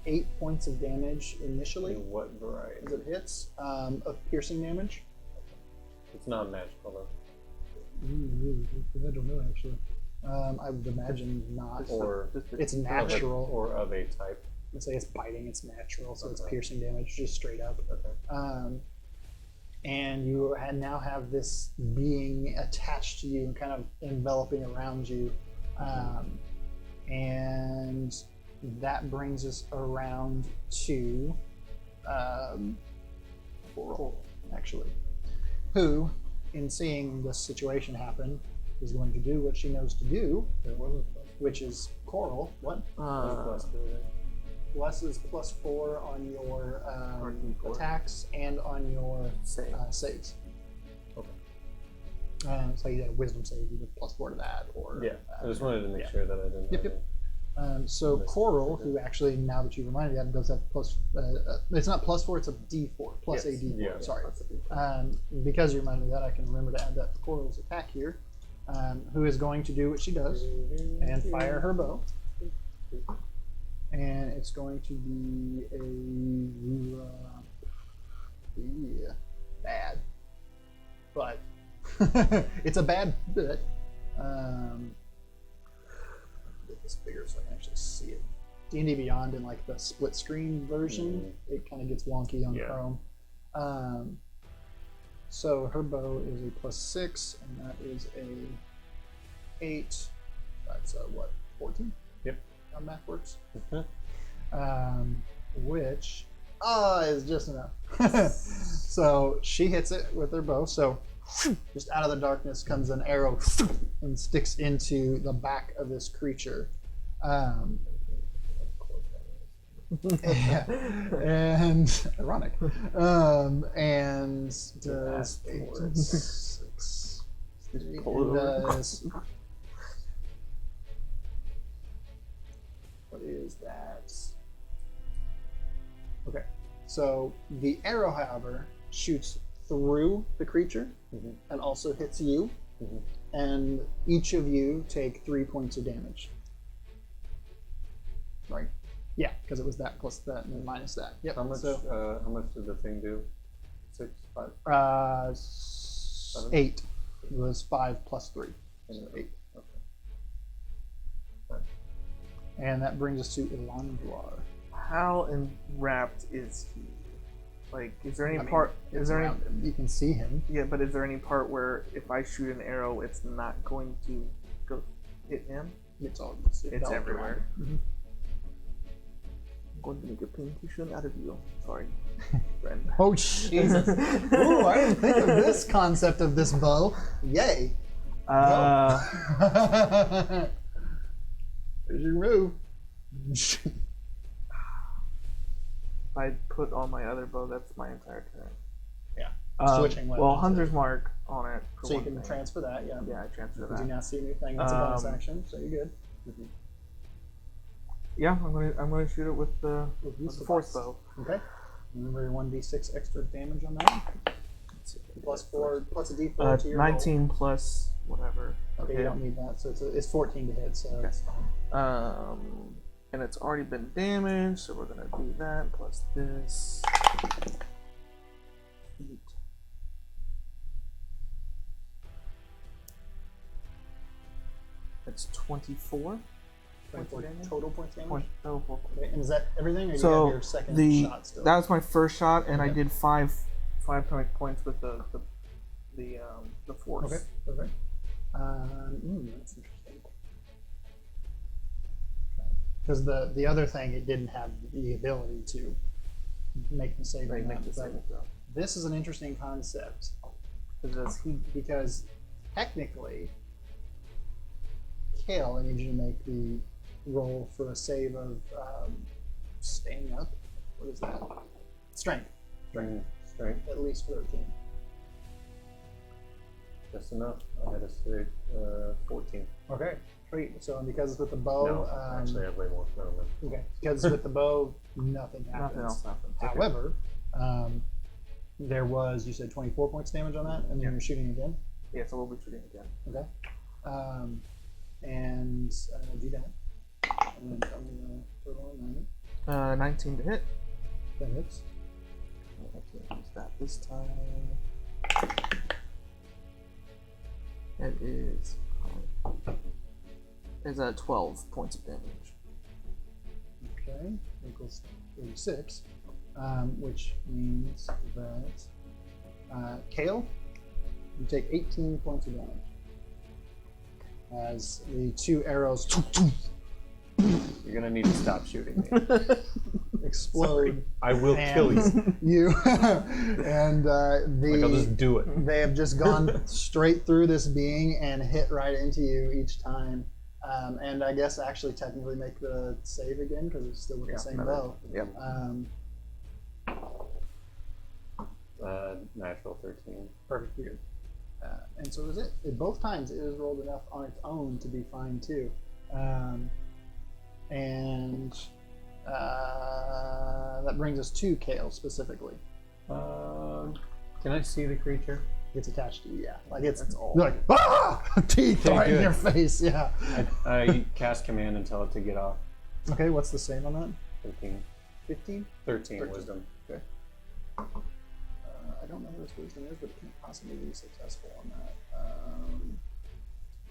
8 points of damage initially. In what variety? As it hits, of piercing damage. It's not magical though. I don't know actually. I would imagine not. Or It's natural. Or of a type. Let's say it's biting, it's natural, so it's piercing damage, just straight up. And you now have this being attached to you and kind of enveloping around you. And that brings us around to Coral, actually. Who, in seeing this situation happen, is going to do what she knows to do, which is Coral. What? Bless is +4 on your attacks and on your saves. Okay. So you had a wisdom save, you did +4 to that, or I just wanted to make sure that I didn't. Yep. So Coral, who actually, now that you reminded me, that does have it's not +4, it's a D4, plus a D4. Yeah. Sorry. Because you reminded me of that, I can remember to add that to Coral's attack here. Who is going to do what she does and fire her bow. And it's going to be a bad, but it's a bad bit. Get this bigger so I can actually see it. D&D Beyond in like the split screen version, it kind of gets wonky on Chrome. So her bow is a +6, and that is a 8. That's what, 14? Yep. How math works. Which is just enough. So she hits it with her bow. So just out of the darkness comes an arrow and sticks into the back of this creature. And ironic. And does 8, 6, 3, does. What is that? Okay, so the arrow, however, shoots through the creature and also hits you, and each of you take 3 points of damage. Right? Yeah, because it was that plus that and then minus that. Yep. How much? So, how much did the thing do? 6, 5. 8 it was 5 plus 3, so 8. And that brings us to Elandar. How enwrapped is he? Like, is there any I mean, part? it's Is there any? around him. You can see him. Yeah, but is there any part where if I shoot an arrow, it's not going to go hit him? It's all It's everywhere. Mm-hmm. I'm going to make a pinky out of you. Sorry, friend. Oh Jesus! Ooh, I didn't think of this concept of this bow. Yay! There's your move. If I put on my other bow, that's my entire turn. Yeah. Switching weapons. Well, Hunter's Mark on it. For So you one can thing. transfer that, yeah. Yeah, I transfer You do that. not see anything. That's a bonus action, so you're good. Yeah, I'm gonna shoot it with the force bow. Okay. Remember your 1d6 extra damage on that. Plus 4, plus a d4 to your 19 plus whatever. Okay, you don't need that, so it's 14 to hit, so it's fine. And it's already been damaged, so we're gonna do that plus this. That's 24. 24 total points damage. Total points. Okay, and is that everything, or So you have your second shot still? that was my first shot, and I Okay. did five points with the force. Okay, perfect. That's interesting. Because the other thing, it didn't have the ability to make the save. Right, on make that, the but save throw. This is an interesting concept because technically, Kale, I need you to make the roll for a save of staying up. What is that? Strength. Strength. At least 13. Just enough. I had a 14. Okay, great. So because it's with the bow, No, actually, I have way more. Never mind. okay, because with the bow, nothing happens. Nothing else happens. However, there was, you said 24 points damage on that, and then you're shooting again. Yeah, so we'll be shooting again. Okay. And do that. And then tell me the total on that. 19 to hit. That hits. I can't use that this time. It is 12 points of damage. Okay, equals 36, which means that Kale, you take 18 points of damage as the two arrows You're gonna need to stop shooting me. explode. I will kill you. You and Like I'll just do it. they have just gone straight through this being and hit right into you each time. And I guess actually technically make the save again because it's still with the same bow. Yep. Natural 13. Perfect, you're good. And so is it. Both times it has rolled enough on its own to be fine too. That brings us to Kale specifically. Can I see the creature? It's attached to you, yeah. Like it's all. like teeth Okay, right in good. your face, yeah. I cast command and tell it to get off. Okay, what's the save on that? 15. 15? 13 wisdom. Okay. I don't know what its wisdom is, but it can't possibly be successful on that.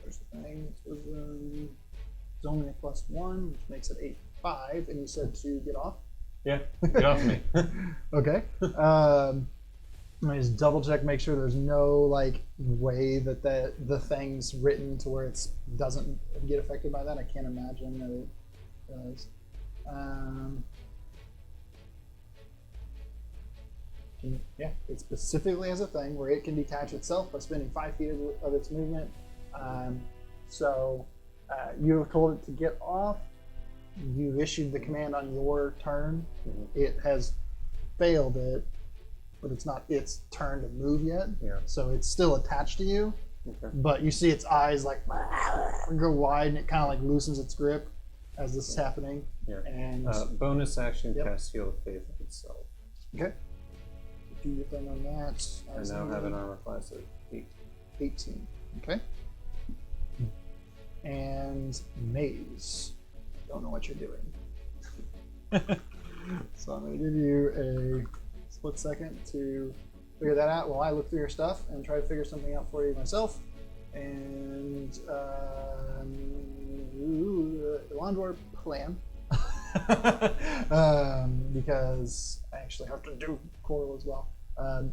There's the thing. Its wisdom is only a +1, which makes it 5, and you said to get off? Yeah, get off me. Okay. Let me just double check, make sure there's no like way that the thing's written to where it doesn't get affected by that. I can't imagine that it does. Yeah, it specifically has a thing where it can detach itself by spending 5 feet of its movement. You have told it to get off. You've issued the command on your turn. Mhm. It has failed it, but it's not its turn to move yet. Yeah. So it's still attached to you. Okay. But you see its eyes like go wide, and it kind of like loosens its grip as this is happening. Yeah. And Bonus action, Yep. cast Seal of Faith on itself. okay, do your thing on that. I now have an armor class of 8. 18. Okay. And maze. Don't know what you're doing. So I'm going to give you a split second to figure that out while I look through your stuff and try to figure something out for you myself. And Elandor plan Because I actually have to do Coral as well.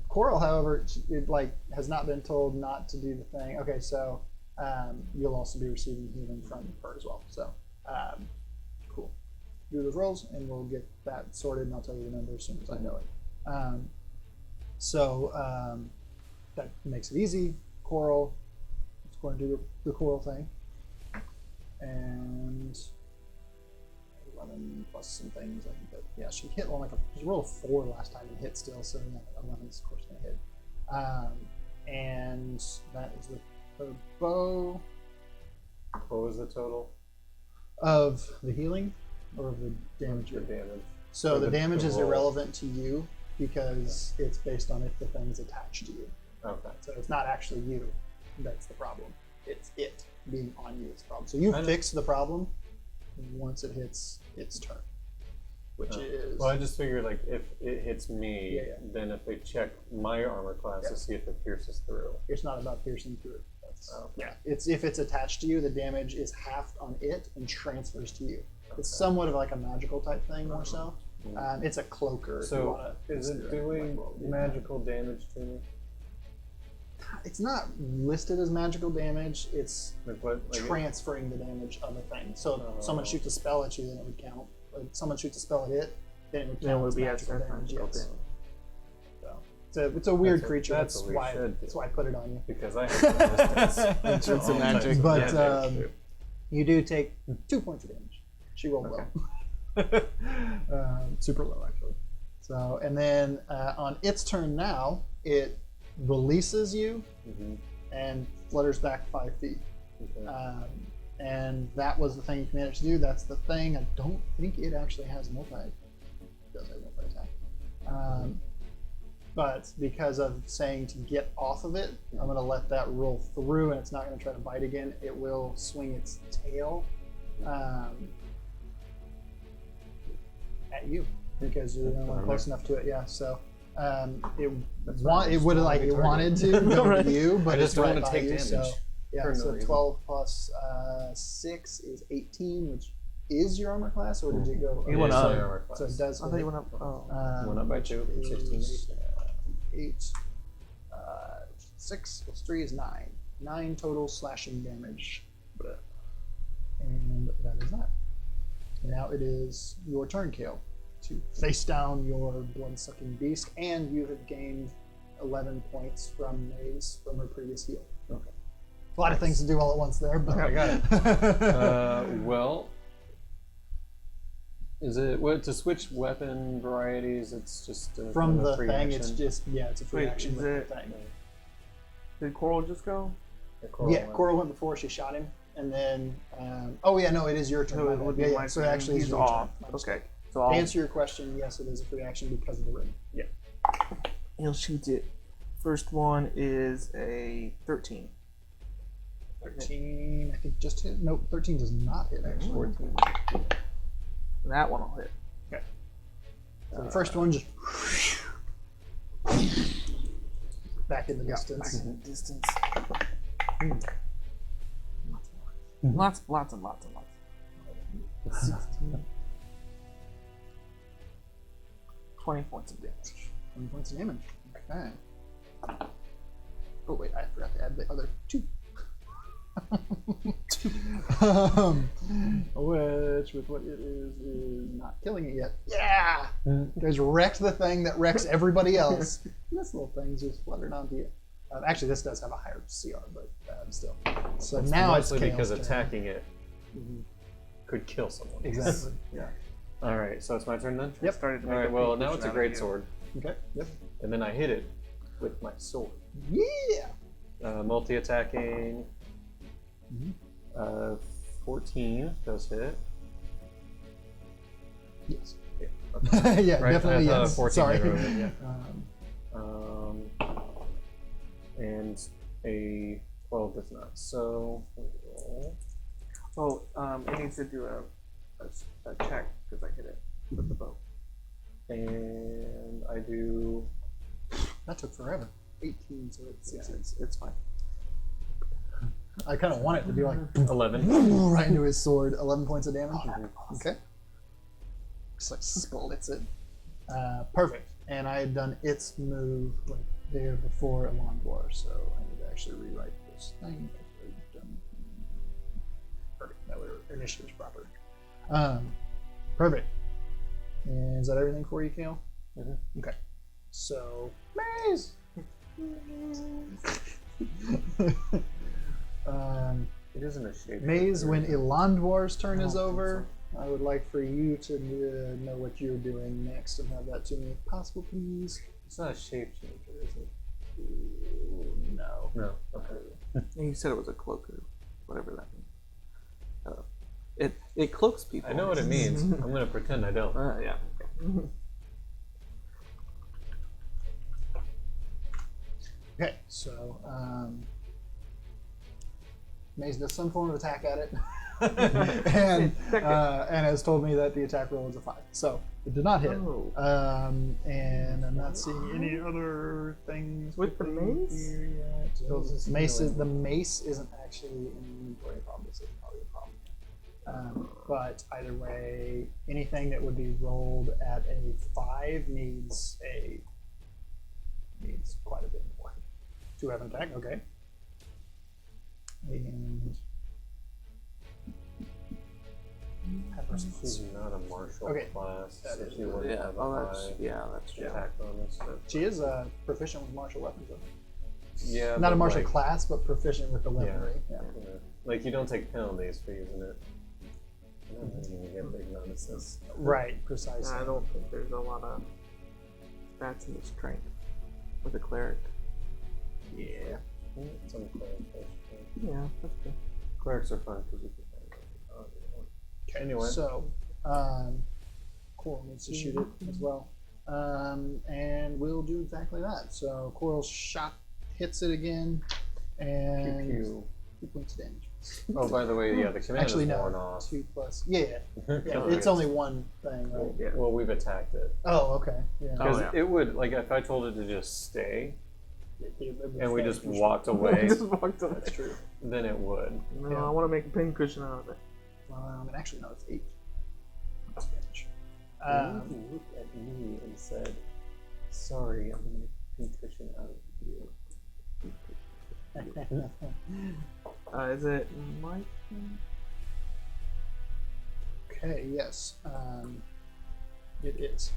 Coral, however, it has not been told not to do the thing. Okay, so you'll also be receiving healing from her as well. So cool. Do those rolls, and we'll get that sorted, and I'll tell you the number as soon as I know it. That makes it easy. Coral. Let's go and do the Coral thing. And 11 plus some things. I think that, yeah, she hit on she rolled a 4 last time and hit still, so yeah, 11 is of course going to hit. And that is the bow. What was the total? Of the healing or of the damage? The damage. So the damage is roll. irrelevant to you because it's based on if the thing's attached to you. Okay. So it's not actually you that's the problem. It's it being on you is the problem. So you fix the problem once it hits its turn, which is... Well, I just figured if it hits me, Yeah. then if they check my armor class to see if it pierces through. It's not about piercing through. Okay. Yeah, it's if it's attached to you, the damage is halved on it and transfers to you. It's somewhat of a magical type thing more so. It's a cloaker. if you So wanna is it consider doing yeah. magical damage to me? It's not listed as magical damage. It's What? transferring the damage of a thing. So if someone shoots a spell at you, then it would count. If someone shoots a spell at it, then it would count as magical damage. Yes. So it's a weird creature. That's what we why should do. that's why I put it on you. Because I have resistance. It's a magic. But damage. you do take 2 points of damage. She rolled low. Super low, actually. So, and then on its turn now, it releases you and flutters back 5 feet. Okay. And that was the thing you managed to do. That's the thing. I don't think it actually has multi. It does have multi-attack. But because of saying to get off of it, I'm going to let that roll through, and it's not going to try to bite again. It will swing its tail at you because you're the only one close enough to it. Yeah. So it would have it wanted to go to you, but I just it's don't right want to by take you. damage. So yeah. for no So reason. 12 plus 6 is 18, which is your armor class, or did you go? You went Yeah, up. it's my armor class. So it does. I thought you went up. Oh. Went up by 2, 16, 8. 6 plus 3 is 9. 9 total slashing damage. And that is that. Now it is your turn, Kale, to face down your blood-sucking beast, and you have gained 11 points from Maze from her previous heal. Okay. A lot of things to do all at once there, but I got it. Well, is it to switch weapon varieties? It's just from the free thing, action? it's just it's a free Wait, action is with it- the thing. Did Coral just go? Coral went before she shot him, and then it is your turn. So my it bad. would be Yeah, my so turn. actually, it's He's your off. turn. My mistake. Okay. So To I'll answer your question, yes, it is a free action because of the ring. he'll shoot it. First one is a 13. 13, I think just hit. Nope, 13 does not hit actually. 14. And that one will hit. Okay. So the first one just back in the distance. Back in the distance. Lots and lots and lots. 16. 20 points of damage. 20 points of damage. Okay. Oh wait, I forgot to add the other 2. Which, with what it is not killing it yet. Yeah! You guys wrecked the thing that wrecks everybody else. And this little thing's just fluttered onto you. Actually, this does have a higher CR, but still. So It's now it's mostly Kale's because turn. attacking it could kill someone. Exactly. Yeah. All right, so it's my turn then. Yep. Started to All make right. a Well, big now push it's a out of great you. sword, Okay. Yep. and then I hit it with my sword. Yeah. Multi-attacking. 14 does hit. Yes. Yeah. Okay. Yeah, Right, definitely yes. 14 Sorry. hit over, yeah. Um, And a 12 does not. So roll. Oh, it needs to do a check because I hit it with the bow. And I do. that took forever. 18, so it's It's fine. I kind of want it to be like 11. right into his sword. 11 points of damage. Okay. just like splits it. Perfect. And I had done its move like there before Elondor, so I need to actually rewrite this thing. Perfect. That way our initiative's proper. Perfect. And is that everything for you, Kale? Mm-hmm. Okay. So, Maze! It isn't a shape. Maze, when Elondor's turn is over, I would like for you to know what you're doing next and have that to me if possible, please. It's not a shape changer, is it? No. No. Okay. You said it was a cloak or whatever that means. It cloaks people. I know what it means. I'm gonna pretend I don't. Yeah. Okay. Okay, so Maze does some form of attack at it, and has told me that the attack roll is a 5, so it did not hit. Oh. And I'm not seeing any other things With the quickly mace? here yet. Kills his Mace healing. the mace isn't actually in inventory, probably, so it's probably a problem. But either way, anything that would be rolled at a 5 needs quite a bit more. 2 have an attack, okay. And She's not a martial Okay. class, That so is she wouldn't have a high that's true. attack bonus. But she is proficient with martial weapons, though. yeah, Not a but martial like, class, but proficient with the weaponry. Yeah. you know, like you don't take penalties for using it. I don't really get big notices. Right, precisely. I don't think there's a lot of stats in the strength with a cleric. Yeah. Some clerics. Yeah, that's good. Clerics are fun because you can. Okay. Anyway. So, Coral needs to shoot it as well. And we'll do exactly that. So, Coral's shot hits it again, and Pew, 2 points of damage. pew. Oh, by the way, yeah, the command Actually, is no. worn off. 2 plus. Yeah. Yeah, Oh, it's yeah. only one thing, right? Yeah. Well, we've attacked it. Oh, okay. Yeah. Because yeah. it would, like, if I told it to just stay It would and we stand just for sure. walked away, Just walked away. That's true. then it would. No, Yeah. I want to make a pincushion out of it. And actually, no, it's 8 points of damage. You looked at me and said, "Sorry, I'm gonna make a pincushion out of you." Is it my turn? Okay, yes. It is.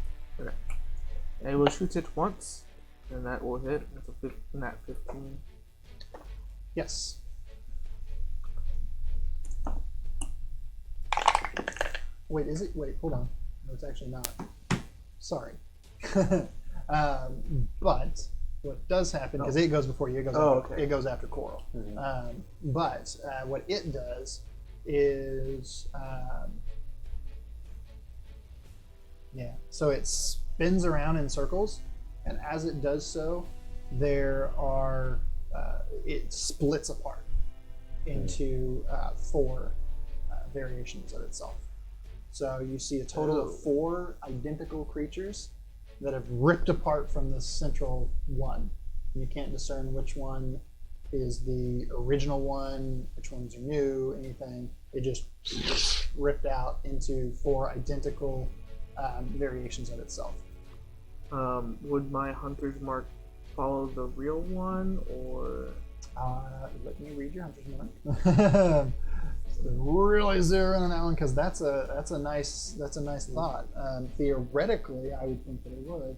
I will shoot it once, and that will hit. That's a nat 15. Yes. Wait, is it? Wait, hold on. No, it's actually not. Sorry. But what does happen, because it goes before you, it goes, after, okay. it goes after Coral. But what it does is, yeah, so it spins around in circles, and as it does so, there are, it splits apart into 4 variations of itself. So you see a total of 4 identical creatures that have ripped apart from the central one. You can't discern which one is the original one, which ones are new, anything. It just ripped out into 4 identical variations of itself. Would my hunter's mark follow the real one, or? Let me read your hunter's mark. Really zero in on that one, because that's a nice thought. Theoretically, I would think that it would.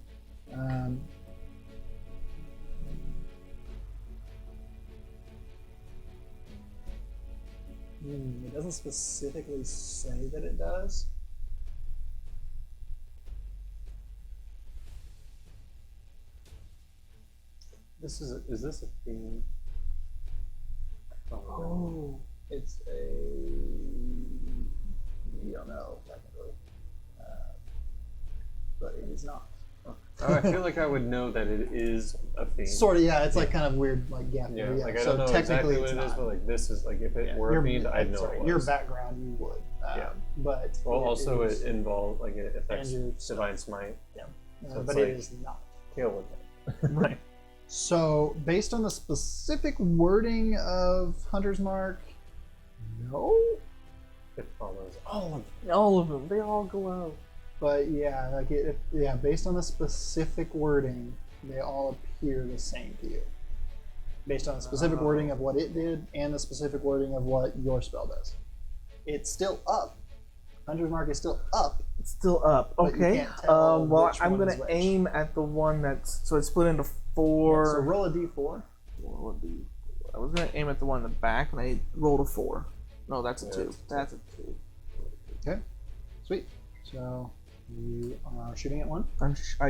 It doesn't specifically say that it does. Is this a theme? Oh. It's a, you don't know technically, but it is not. Oh, I feel like I would know that it is a theme. Sort of, yeah. It's like kind of weird, like gap. Yeah, Yeah. like I So don't know technically, exactly what it's it is, not. but like this is like if it Yeah, were a theme, I'd know sorry, it was. your background, you would. Yeah. But Well, it also is, it involves like it affects And your divine smite. so but it's it like- is not. Kale would know. Right. So based on the specific wording of Hunter's Mark, no. It follows all of them. All of them. They all go out. But yeah, like yeah, based on the specific wording, they all appear the same to you. Based on the specific wording of what it did and the specific wording of what your spell does. It's still up. Hunter's Mark is still up. It's still up. But you Okay. can't tell Well, which I'm one gonna is which. aim at the one that's so it's split into 4. So roll a d4. What would be? I was gonna aim at the one in the back, and I rolled a 4. No, that's a 2. That's a 2. Okay. Sweet. So you are shooting at one.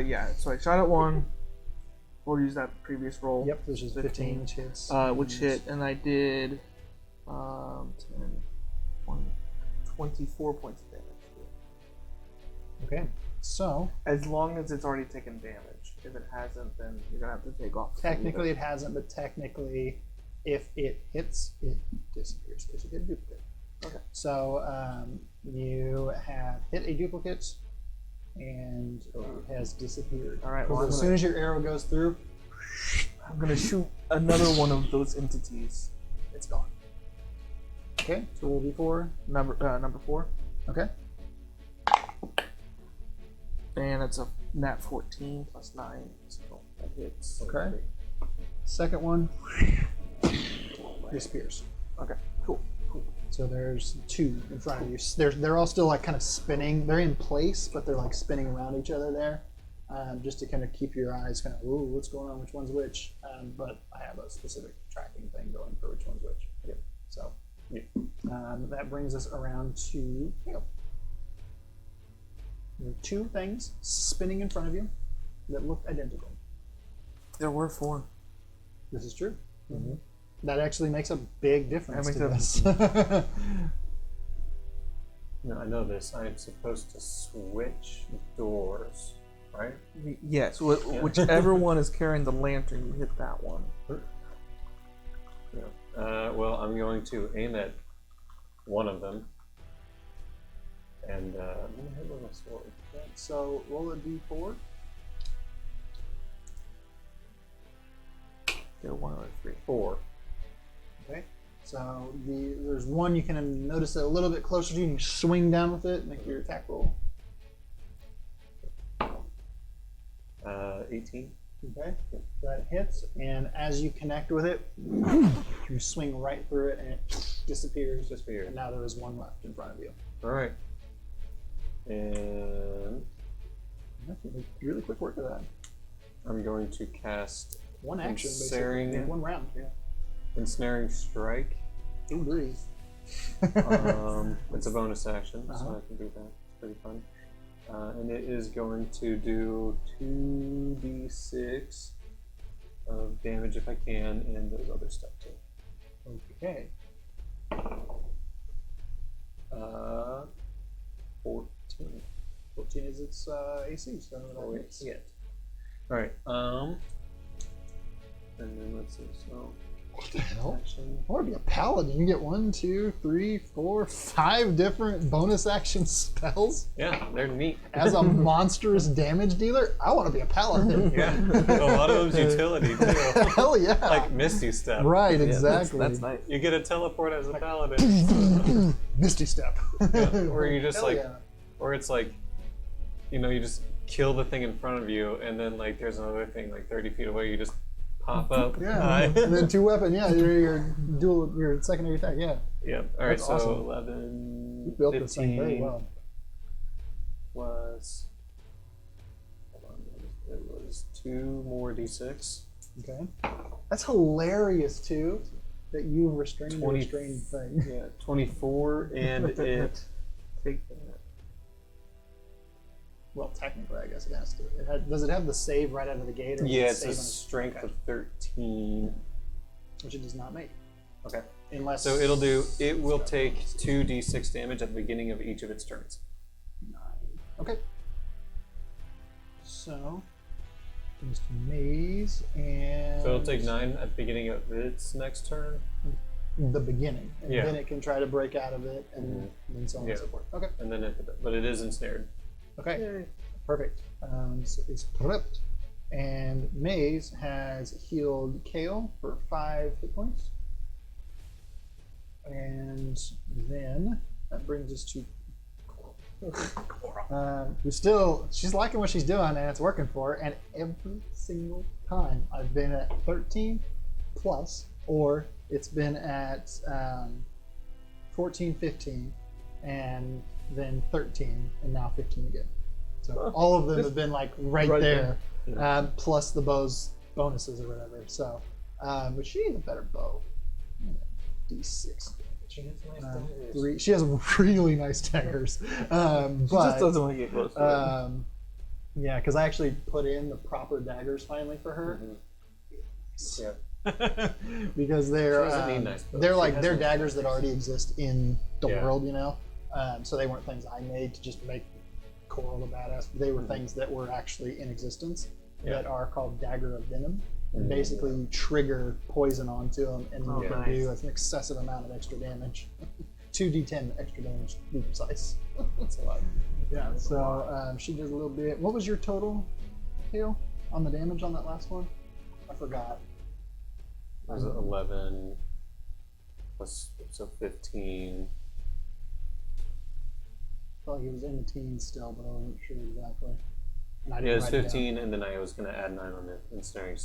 Yeah. So I shot at 1. We'll use that previous roll. Yep, which is 15, which hits. Which hit, and I did 10, 20, 24 points of damage. Okay. So As long as it's already taken damage. If it hasn't, then you're gonna have to take off. technically it hasn't, but technically, if it hits, it disappears. Because you get a duplicate. Okay. So you have hit a duplicate, and it has disappeared. All right. Because Well, as soon as your arrow goes through, I'm gonna shoot another one of those entities. it's gone. Okay. So roll d4. Number 4, Okay. and it's a nat 14 plus 9, so that hits. Okay. Second one disappears. Okay. Cool. So there's 2 in front of you. They're all still like kind of spinning. They're in place, but they're like spinning around each other there, just to kind of keep your eyes kind of, ooh, what's going on? Which one's which? But I have a specific tracking thing going for which one's which. Yep. So that brings us around to Caleb. There are 2 things spinning in front of you that look identical. There were 4. This is true. Mm-hmm. That actually makes a big difference That to makes this. No, I know this. I'm supposed to switch doors, right? Yes. Whichever one is carrying the lantern, you hit that one. Yeah. Well, I'm going to aim at one of them, and I'm gonna hit with my sword. So roll a d4. They're 1 out of 3. 4. Okay. So there's one you can notice it a little bit closer to you. You can swing down with it and make your attack roll. 18. Okay. That hits, and as you connect with it, you swing right through it, and it disappears. And now there is one left in front of you. All right. And Really quick work of that. I'm going to cast One action, Ensnaring. basically. One round. Yeah. Ensnaring Strike. Ooh, breathe. It's a bonus action, so Uh-huh. I can do that. It's pretty fun. And it is going to do 2d6 of damage if I can, and those other stuff too. Okay. 14. 14 is its AC, so that hits. Yeah. All right. And then let's see. So What the hell? action. I want to be a paladin. You get 1, 2, 3, 4, 5 different bonus action spells. Yeah, they're neat. As a monstrous damage dealer, I want to be a paladin. Yeah, a lot of them's utility too. Hell yeah. Like Misty Step. Right, Yeah, exactly. That's nice. You get a teleport as a paladin. Misty Step. Yeah, or you just Hell like, yeah. or it's like, you know, you just kill the thing in front of you, and then like there's another thing like 30 feet away. You just pop up. Yeah, and then 2 weapon. Yeah, your secondary attack. Yeah, Yep. All right. That's So awesome. 11, you built 15 this thing very well. plus. Hold on, it was 2 more d6. Okay, that's hilarious too. That you restrained a 20 restrained thing. Yeah, 24, and it. Take that. Well, technically, I guess it has to. Does it have the save right out of the gate? Or does Yeah, it it's save a on its- strength okay. of 13. Which it does not make. Okay. Unless. So it will take 2d6 damage at the beginning of each of its turns. 9. Okay. So, comes to Maze and. So it'll take 9 at the beginning of its next turn. The beginning, and Yeah. then it can try to break out of it, and then so on Yeah. and so forth. Okay. And then but it is ensnared. Okay. Perfect. So it's prepped, and Maze has healed Kale for 5 hit points, and then that brings us to She's liking what she's doing, and it's working for her. And every single time I've been at 13 plus, or it's been at 14, 15, and then 13, and now 15 again. So all of them have been like right there, plus the bow's bonuses or whatever. So, but she needs a better bow. D6. She has nice daggers. 3. She has really nice daggers. She But just doesn't want to get close to it. yeah, because I actually put in the proper daggers finally for her. Yeah. Because She they're doesn't need nice bows. they're She like has they're nice daggers that already exist in the Yeah. world, you know. So they weren't things I made to just make Coral the badass. They were things that were actually in existence that are called Dagger of Venom. And basically you trigger poison onto them, and you can do an excessive amount of extra damage. 2d10 extra damage, to be precise. That's a lot. Yeah, so she does a little bit. What was your total, Hale, on the damage on that last one? I forgot. It was 11 plus, so 15. I felt like it was in the teens still, but I wasn't sure exactly. And I Yeah, didn't it's write it down. 15, and then I was going to add 9 on it, ensnaring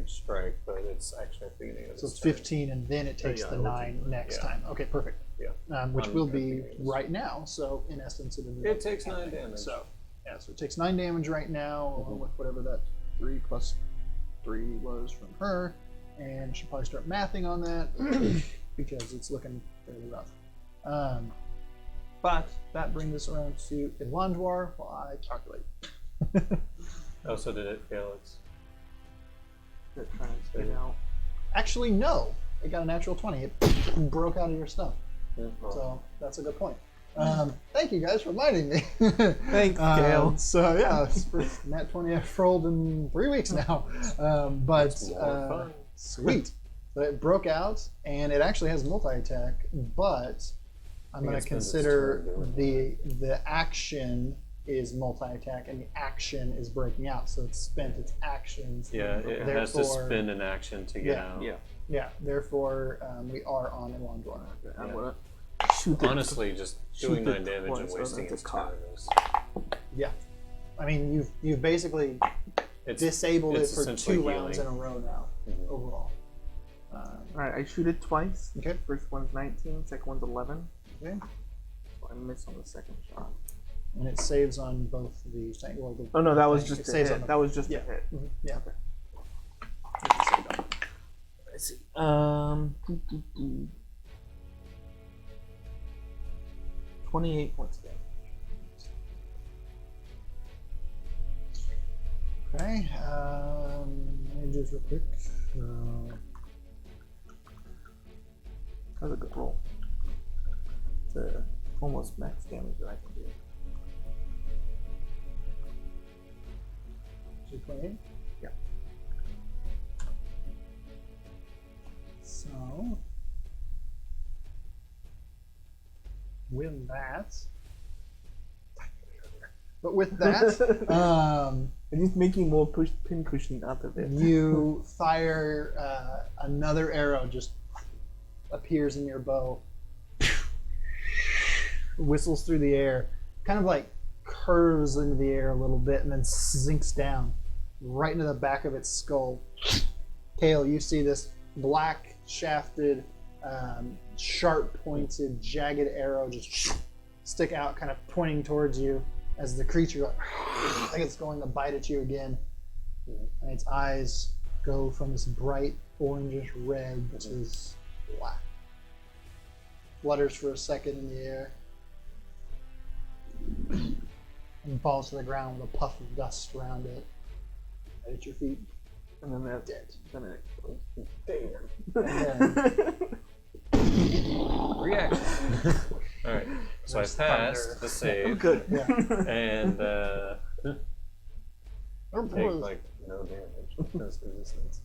strike, but it's actually at the beginning of So the it's turn. 15, and then it takes yeah, the it'll 9 take- next yeah. time. Okay, perfect. Yeah. Which On will the be beginnings. right now. So in essence, it is. It takes 9 damage. So yeah, so it takes 9 damage right now, along with whatever that 3 plus 3 was from her, and she'll probably start mathing on that because it's looking fairly rough. But that brings us around to Elandwar while I calculate. Oh, so did it fail its... They're trying to get out. Actually, no. It got a natural 20. It broke out of your stuff. Oh. So that's a good point. Thank you guys for reminding me. Thanks, Gail. So yeah, it's first nat 20 I've rolled in 3 weeks now. But more fun. sweet. So it broke out, and it actually has multi-attack, but I'm going it to spends its consider turn doing the action is multi-attack, and the action is breaking out. So it's spent its actions. Yeah, it has to Therefore- spend an action to get out. Yeah. Yeah, therefore we are on Elandor. Okay, I'm Yeah. gonna shoot it. Honestly, just shoot doing it 9 damage twice, and so wasting that's a its cock. turn is... Yeah. I mean, you've basically It's, disabled it it's for essentially 2 rounds in healing. a row now, Mhm. overall. Alright, I shoot it twice. Okay. First one's 19, second one's 11. Okay. So I miss on the second shot. And it saves on both the thing. Well, the Oh no, that was thing. just It a saves hit. on the- That was just yeah. a hit. Mhm. Yeah. I see. 28 points of damage. Okay. Let me just real quick. That's a good roll. It's almost max damage that I can do. 228. Yeah. So with that, but with that, I'm just making more pin cushioning out of it. you fire another arrow, just appears in your bow, whistles through the air, kind of like curves into the air a little bit, and then sinks down right into the back of its skull. Kale, you see this black shafted, sharp pointed, jagged arrow just stick out, kind of pointing towards you as the creature like it's going to bite at you again. And its eyes go from this bright orangish red to this black. Flutters for a second in the air and falls to the ground with a puff of dust around it. Right at your feet. And then that's Dead. Then it explodes. Reaction. Alright, so I There's passed thunder. the save. Good. Yeah. And take like no damage because resistance.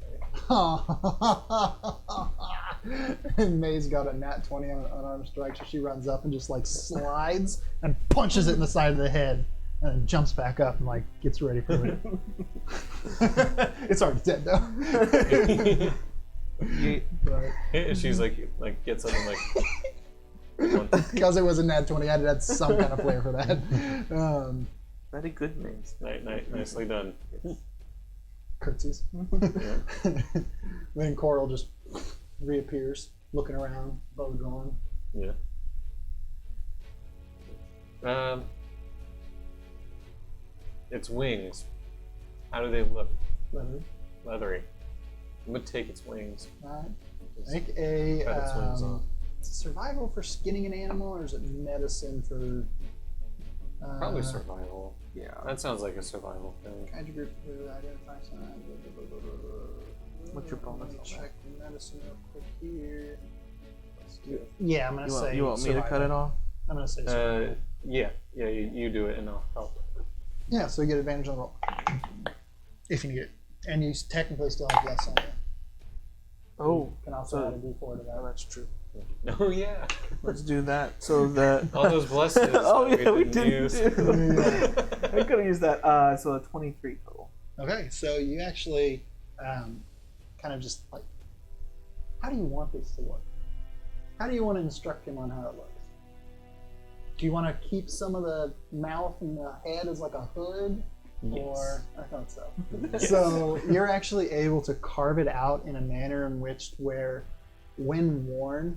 And May's got a nat 20 on an unarmed strike, so she runs up and just like slides and punches it in the side of the head, and then jumps back up and like gets ready for it. It's already dead though. Yeah. But And she's like gets up and Because it was a nat 20, I had to add some kind of flair for that. Very good names. Nicely done. Curtsies. Then Coral just reappears, looking around, bow drawn. Yeah. Its wings. How do they look? Leathery. I'm gonna take its wings. Alright. Make a Cut its wings off. survival for skinning an animal, or is it medicine for? Probably survival. Yeah. That sounds like a survival thing. Guide your group to identify signs. What's your bonus Let me on check medicine real quick here. Yeah, I'm gonna say. You want me to survival. cut it off? I'm gonna say survival. Yeah. You do it, and I'll help. Yeah, so you get advantage on the roll if you need it, and you technically still have less on it. Oh, You can also so- add a D4 to that. oh, that's true. Oh yeah. Let's do that. So that. All those blesses. Oh that yeah, we didn't didn't use. do. I could have used that. So a 23 total. Okay, so you actually kind of just like, how do you want this to look? How do you want to instruct him on how it looks? Do you want to keep some of the mouth and the head as like a hood? Or I thought so. Yes. So you're actually able to carve it out in a manner in which where when worn,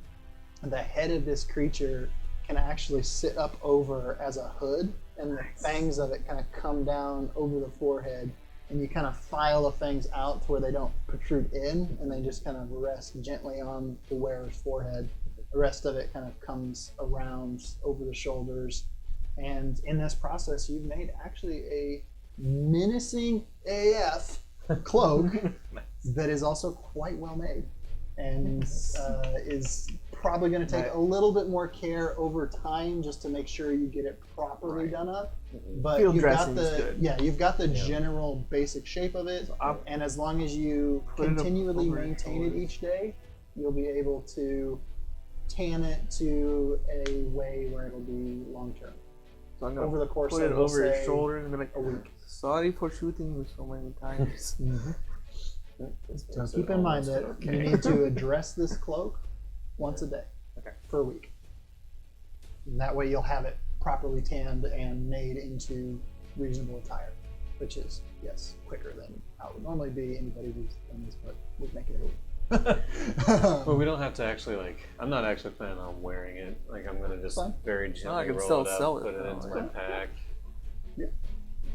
the head of this creature can actually sit up over as a hood, and the fangs of it kind of come down over the forehead, and you kind of file the fangs out to where they don't protrude in, and they just kind of rest gently on the wearer's forehead. The rest of it kind of comes around over the shoulders, and in this process, you've made actually a menacing AF cloak that is also quite well made, and is probably going to take a little bit more care over time just to make sure you get it properly done up. But Field you've got dressing is good. you've got the general basic shape of it, and as long as you Put it continually over your maintain it shoulders. each day, you'll be able to tan it to a way where it'll be long term. So I'm gonna Over the course put of, it we'll over your say, shoulder and be like, a week. sorry for shooting you so many times. So keep in mind that you need to address this cloak once a day for a week. And that way you'll have it properly tanned and made into reasonable attire, which is, yes, quicker than how it would normally be. Anybody who's done this, but we'd make it a week. Well, we don't have to actually I'm not actually planning on wearing it. Like I'm gonna just Fine. very I gently can roll still it up, sell it, put it though, into yeah. my pack.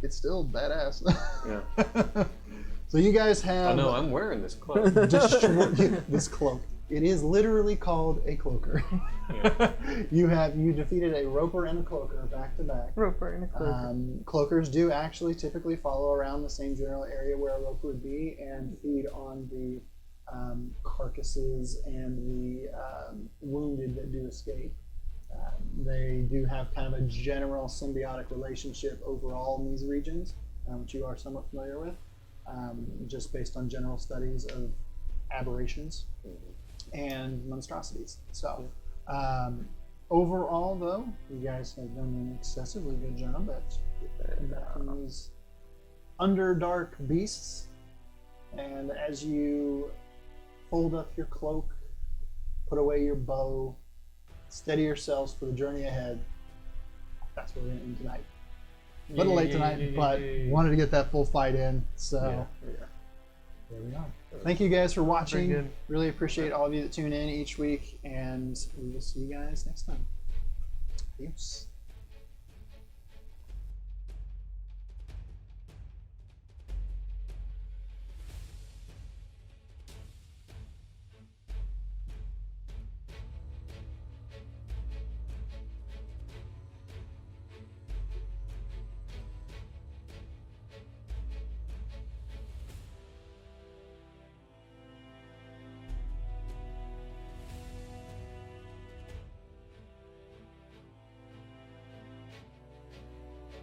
It's still badass. Yeah. So you guys Oh have no, I'm wearing this cloak. destroyed this cloak. It is literally called a cloaker. Yeah. You defeated a roper and a cloaker back to back. Roper in a cloak. Cloakers do actually typically follow around the same general area where a roper would be and feed on the carcasses and the wounded that do escape. They do have kind of a general symbiotic relationship overall in these regions, which you are somewhat familiar with, just based on general studies of aberrations and monstrosities. So, overall, though, you guys have done an excessively good job at combating these underdark beasts. And as you fold up your cloak, put away your bow, steady yourselves for the journey ahead, that's where we're going to end tonight. A little late tonight, but wanted to get that full fight in, so there we are. Thank you guys for Very watching. good. Really appreciate all of you that tune in each week, and we will see you guys next time. Adios.